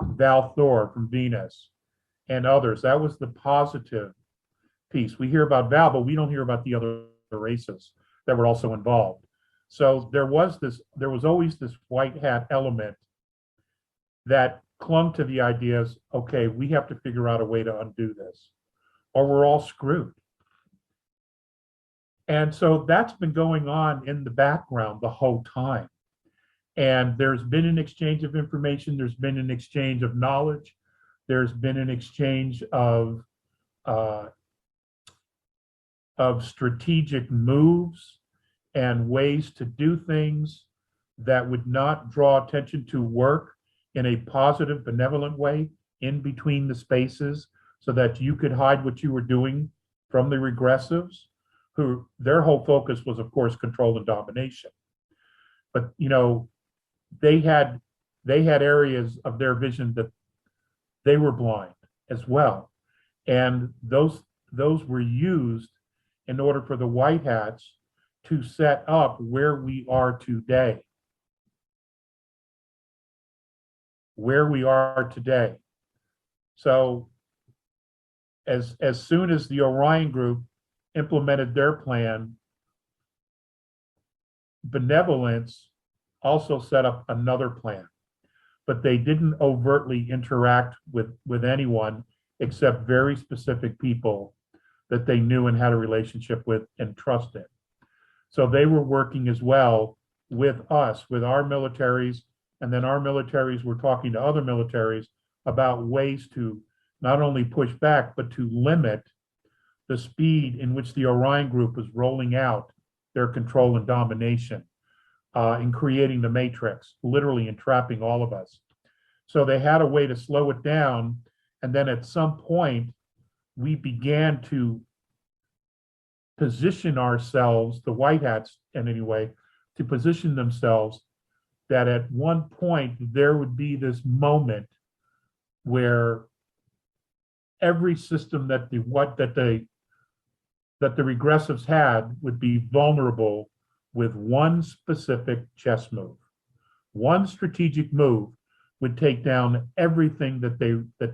Val Thor from Venus and others. That was the positive piece. We hear about Val, but we don't hear about the other races that were also involved. So there was always this white hat element that clung to the ideas, okay, we have to figure out a way to undo this, or we're all screwed. And so that's been going on in the background the whole time. And there's been an exchange of information, there's been an exchange of knowledge, there's been an exchange of strategic moves and ways to do things that would not draw attention to work in a positive, benevolent way in between the spaces, so that you could hide what you were doing from the regressives, who their whole focus was, of course, control and domination. But they had areas of their vision that they were blind as well, and those were used in order for the white hats to set up where we are today. So as soon as the Orion group implemented their plan, benevolence also set up another plan, but they didn't overtly interact with anyone except very specific people that they knew and had a relationship with and trusted. So they were working as well with us, with our militaries, and then our militaries were talking to other militaries about ways to not only push back, but to limit the speed in which the Orion group was rolling out their control and domination, in creating the matrix, literally entrapping all of us. So they had a way to slow it down. And then at some point, we began to position ourselves, the white hats in any way, to position themselves that at one point there would be this moment where every system that the regressives had would be vulnerable with one specific chess move. One strategic move would take down everything that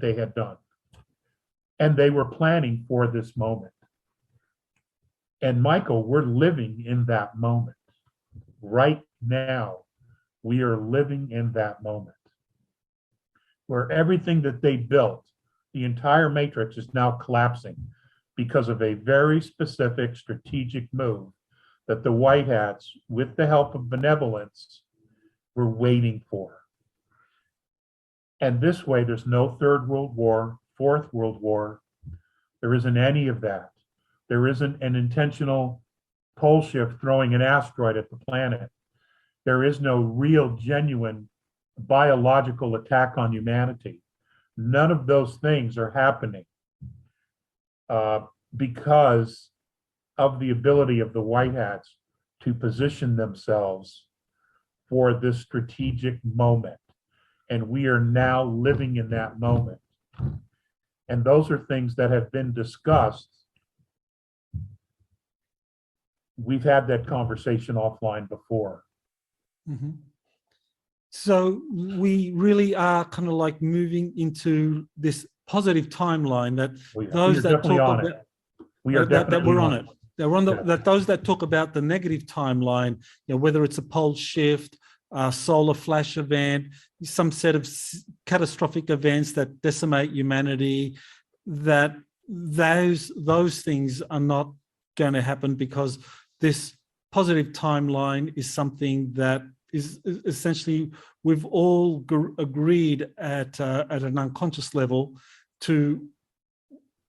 they had done. And they were planning for this moment. And Michael, we're living in that moment. Right now, we are living in that moment where everything that they built, the entire matrix, is now collapsing because of a very specific strategic move that the white hats, with the help of benevolence, were waiting for. And this way, there's no Third World War, Fourth World War. There isn't any of that. There isn't an intentional pole shift throwing an asteroid at the planet. There is no real, genuine biological attack on humanity. None of those things are happening because of the ability of the white hats to position themselves for this strategic moment. And we are now living in that moment. And those are things that have been discussed. We've had that conversation offline before. Mm-hmm. So we really are kind of like moving into this positive timeline that those that talk about it. We are that we're on it. They're on the, Yeah. that those that talk about the negative timeline, whether it's a pole shift, solar flash event, some set of catastrophic events that decimate humanity, that those things are not going to happen because this positive timeline is something that is essentially we've all agreed at an unconscious level to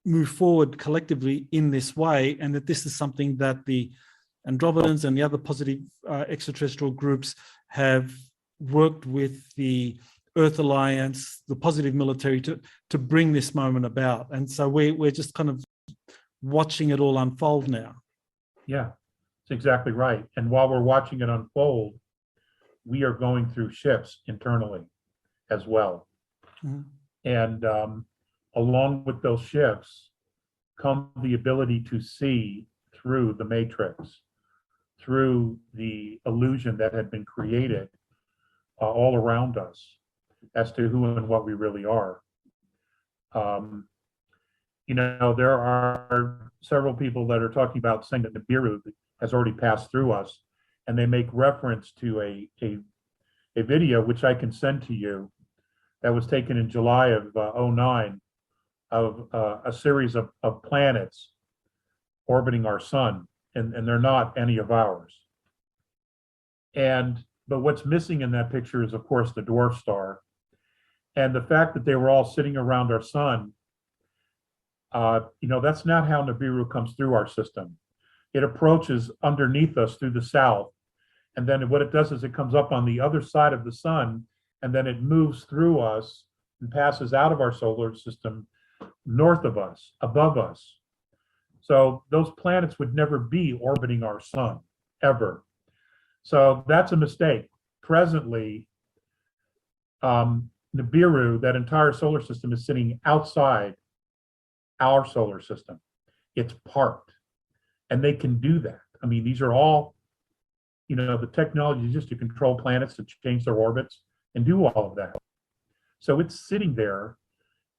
move forward collectively in this way, and that this is something that the Andromedans and the other positive extraterrestrial groups have worked with the Earth Alliance, the positive military, to bring this moment about. And so we're just kind of watching it all unfold now. Yeah, that's exactly right. And while we're watching it unfold, we are going through shifts internally as well. Mm-hmm. And along with those shifts come the ability to see through the matrix, through the illusion that had been created all around us as to who and what we really are. There are several people that are talking about saying that Nibiru has already passed through us, and they make reference to a video which I can send to you that was taken in July of 2009 of a series of planets orbiting our sun, and they're not any of ours. But what's missing in that picture is, of course, the dwarf star. And the fact that they were all sitting around our sun, that's not how Nibiru comes through our system. It approaches underneath us through the south. And then what it does is it comes up on the other side of the sun, and then it moves through us and passes out of our solar system north of us, above us. So those planets would never be orbiting our sun, ever. So that's a mistake. Presently, Nibiru, that entire solar system, is sitting outside our solar system. It's parked, and they can do that. I mean, these are all, the technology just to control planets, to change their orbits and do all of that. So it's sitting there,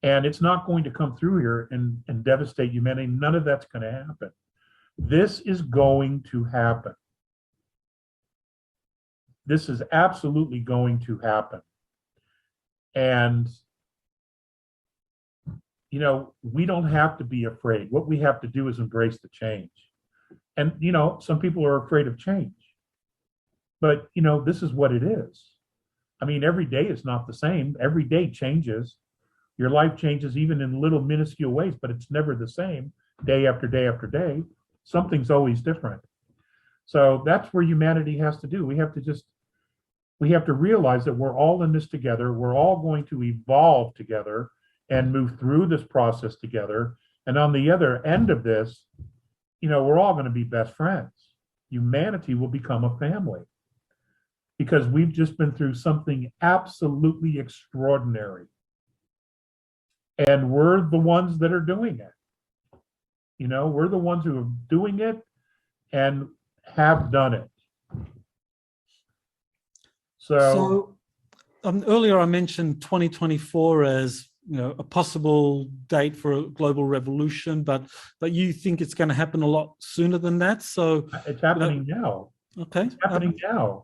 and it's not going to come through here and devastate humanity. None of that's going to happen. This is going to happen. This is absolutely going to happen. And, we don't have to be afraid. What we have to do is embrace the change. And, some people are afraid of change. But, this is what it is. I mean, every day is not the same. Every day changes. Your life changes even in little minuscule ways, but it's never the same day after day after day. Something's always different. So that's where humanity has to do. We have to realize that we're all in this together. We're all going to evolve together and move through this process together. And on the other end of this, we're all going to be best friends. Humanity will become a family because we've just been through something absolutely extraordinary. And we're the ones that are doing it. We're the ones who are doing it and have done it. So earlier I mentioned 2024 as a possible date for a global revolution, but you think it's going to happen a lot sooner than that. So it's happening now. Okay, it's happening now.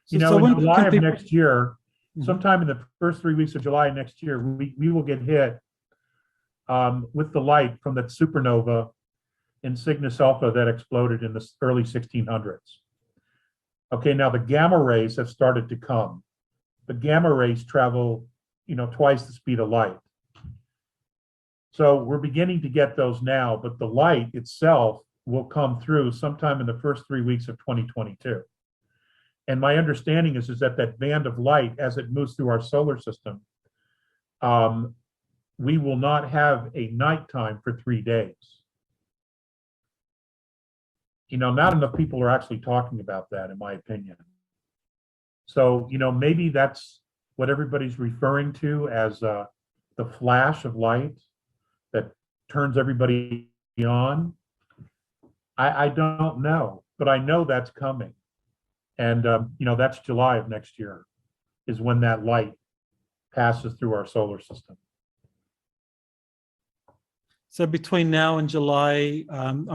So in July of next year, sometime in the first 3 weeks of July next year, we will get hit with the light from that supernova in Cygnus Alpha that exploded in the early 1600s. Okay, now the gamma rays have started to come. The gamma rays travel, twice the speed of light. So we're beginning to get those now, but the light itself will come through sometime in the first 3 weeks of 2022. And my understanding is that that band of light, as it moves through our solar system, we will not have a nighttime for 3 days. Not enough people are actually talking about that, in my opinion. So, maybe that's what everybody's referring to as the flash of light that turns everybody on. I don't know, but I know that's coming. And, that's July of next year is when that light passes through our solar system. So between now and July,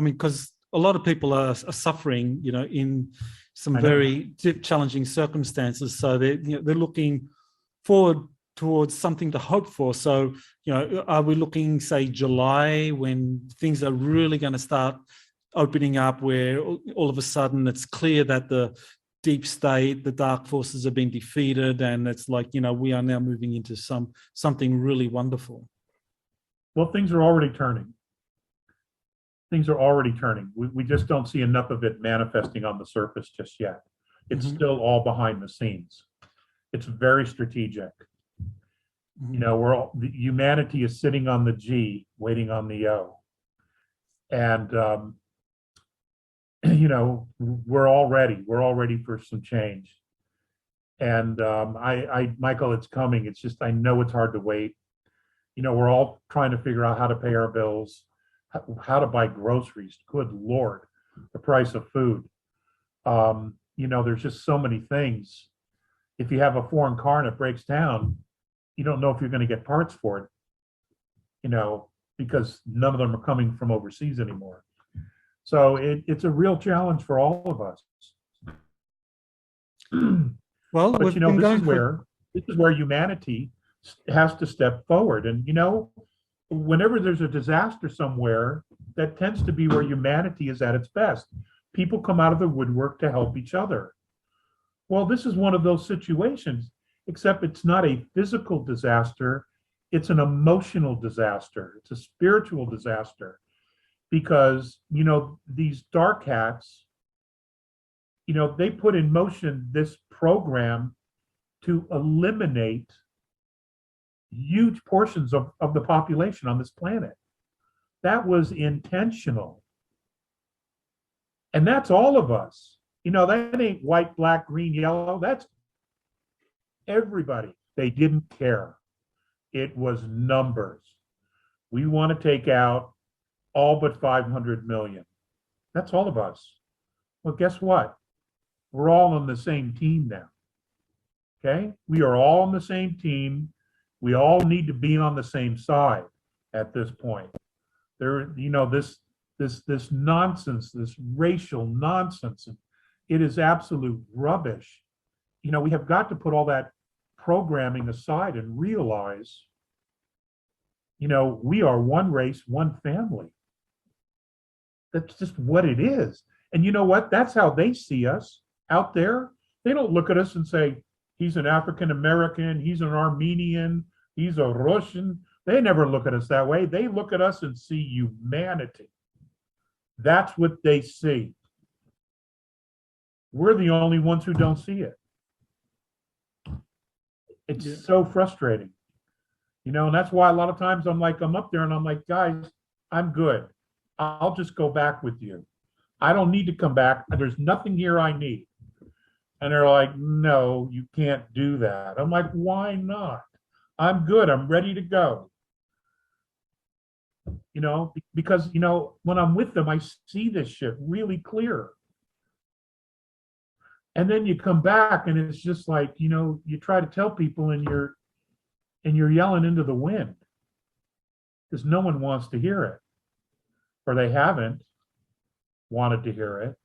because a lot of people are suffering, in some very challenging circumstances. So they're looking forward towards something to hope for. So, are we looking, say, July, when things are really going to start opening up, where all of a sudden it's clear that the deep state, the dark forces have been defeated, and it's like, we are now moving into something really wonderful? Well, things are already turning. things are already turning. We just don't see enough of it manifesting on the surface just yet. It's still all behind the scenes. It's very strategic. You know, humanity is sitting on the G, waiting on the O. And, you know, we're all ready for some change. And Michael, it's coming. It's just, I know it's hard to wait. You know, we're all trying to figure out how to pay our bills, how to buy groceries. Good Lord, the price of food. You know, there's just so many things. If you have a foreign car and it breaks down, you don't know if you're going to get parts for it, you know, because none of them are coming from overseas anymore. So it's a real challenge for all of us. Well, but you know, this is where humanity has to step forward. And you know, whenever there's a disaster somewhere, that tends to be where humanity is at its best. People come out of the woodwork to help each other. Well, this is one of those situations, except it's not a physical disaster, it's an emotional disaster, it's a spiritual disaster. Because, you know, these dark hats, you know, they put in motion this program to eliminate huge portions of the population on this planet. That was intentional. And that's all of us. You know, that ain't white, black, green, yellow. That's everybody. They didn't care. It was numbers. We want to take out all but 500 million. That's all of us. Well, guess what? We're all on the same team now. Okay? We are all on the same team. We all need to be on the same side at this point. There, you know, this nonsense, this racial nonsense, it is absolute rubbish. You know, we have got to put all that programming aside and realize, you know, we are one race, one family. That's just what it is. And you know what? That's how they see us out there. They don't look at us and say, he's an African American, he's an Armenian, he's a Russian. They never look at us that way. They look at us and see humanity. That's what they see. We're the only ones who don't see it. It's so frustrating. You know, and that's why a lot of times I'm up there and I'm like, guys, I'm good. I'll just go back with you. I don't need to come back. There's nothing here I need. And they're like, no, you can't do that. I'm like, why not? I'm good. I'm ready to go. You know, because, you know, when I'm with them, I see this shit really clear. And then you come back and it's just like, you know, you try to tell people and you're yelling into the wind because no one wants to hear it, or they haven't wanted to hear it.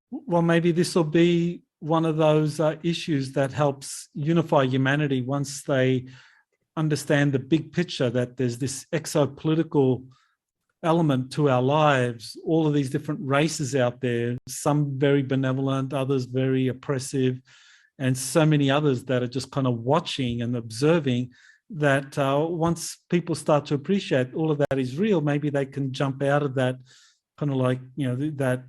Well, maybe this will be one of those issues that helps unify humanity once they understand the big picture, that there's this exopolitical element to our lives, all of these different races out there, some very benevolent, others very oppressive, and so many others that are just kind of watching and observing, that once people start to appreciate all of that is real, maybe they can jump out of that kind of like, you know, that,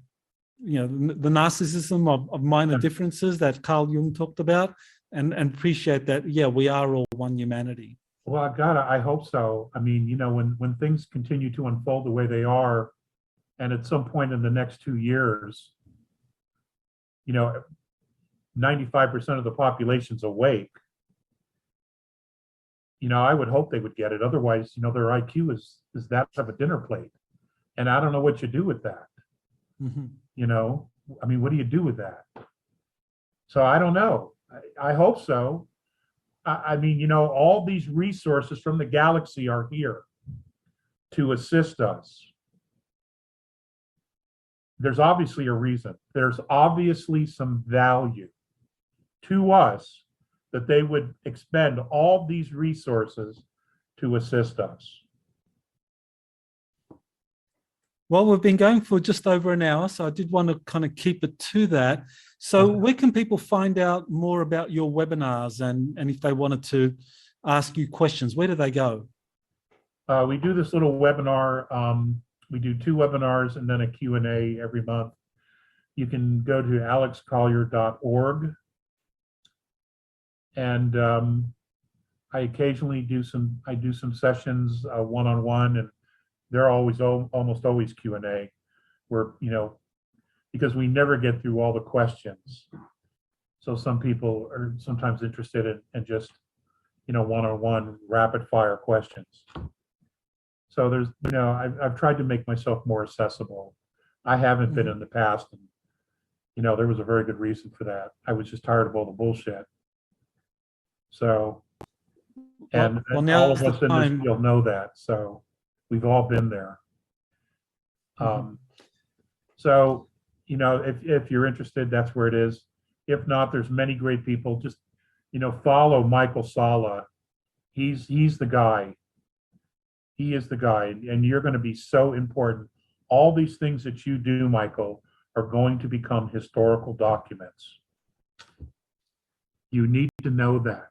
you know, the narcissism of minor differences that Carl Jung talked about, and appreciate that, yeah, we are all one humanity. Well, I hope so. I mean, you know, when things continue to unfold the way they are, and at some point in the next 2 years, you know, 95% of the population's awake, you know, I would hope they would get it. Otherwise, you know, their IQ is that of a dinner plate. And I don't know what you do with that. Mm-hmm. You know, I mean, what do you do with that? So I don't know. I hope so. I mean, you know, all these resources from the galaxy are here to assist us. There's obviously a reason. There's obviously some value to us that they would expend all these resources to assist us. Well, we've been going for just over an hour, so I did want to kind of keep it to that. So where can people find out more about your webinars, and if they wanted to ask you questions, where do they go? We do this little webinar. We do 2 webinars and then a Q&A every month. You can go to alexcollier.org. And I occasionally do some sessions one-on-one, and they're always almost always Q&A, where, because we never get through all the questions. So some people are sometimes interested in just, one-on-one rapid fire questions. So there's, I've tried to make myself more accessible. I haven't been in the past, and, there was a very good reason for that. I was just tired of all the bullshit. So, and now all of us in this field know that. So we've all been there. So, if you're interested, that's where it is. If not, there's many great people. Just, follow Michael Salla. He's the guy. He is the guy, and you're going to be so important. All these things that you do, Michael, are going to become historical documents. You need to know that.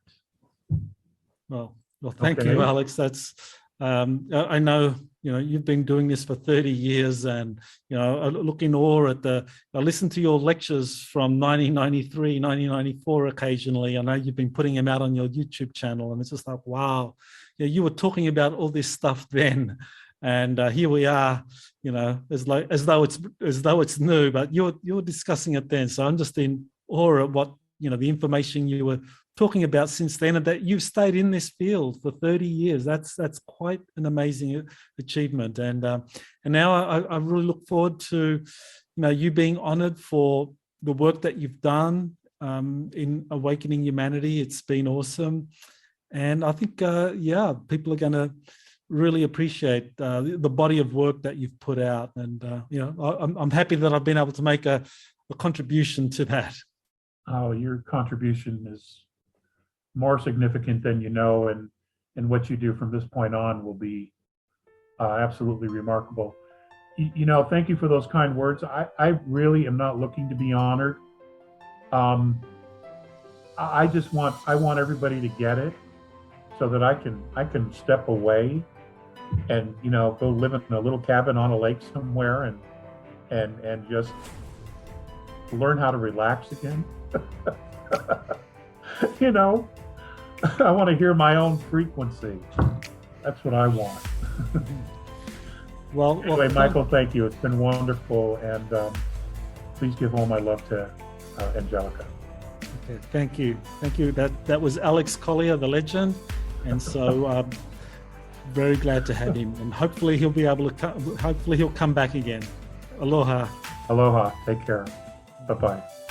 Well, thank you, Alex. That's I know, you've been doing this for 30 years, and, I look in awe at I listen to your lectures from 1993, 1994 occasionally. I know you've been putting them out on your YouTube channel, and it's just like, wow, you were talking about all this stuff then. And here we are, as though it's new, but you're discussing it then. So I'm just in awe at what, the information you were talking about since then, and that you've stayed in this field for 30 years. That's quite an amazing achievement. And now I really look forward to, you being honored for the work that you've done in awakening humanity. It's been awesome. And I think, people are going to really appreciate the body of work that you've put out. And, I'm happy that I've been able to make a contribution to that. Oh, your contribution is more significant than you know, and what you do from this point on will be absolutely remarkable. Thank you for those kind words. I really am not looking to be honored. I want everybody to get it, so that I can step away and, go live in a little cabin on a lake somewhere and just learn how to relax again. I want to hear my own frequency. That's what I want. Well, anyway, Michael, thank you. It's been wonderful, and please give all my love to Angelica. Okay, thank you. That was Alex Collier, the legend, and so very glad to have him. And hopefully he'll be able to. Hopefully he'll come back again. Aloha. Aloha. Take care. Bye-bye.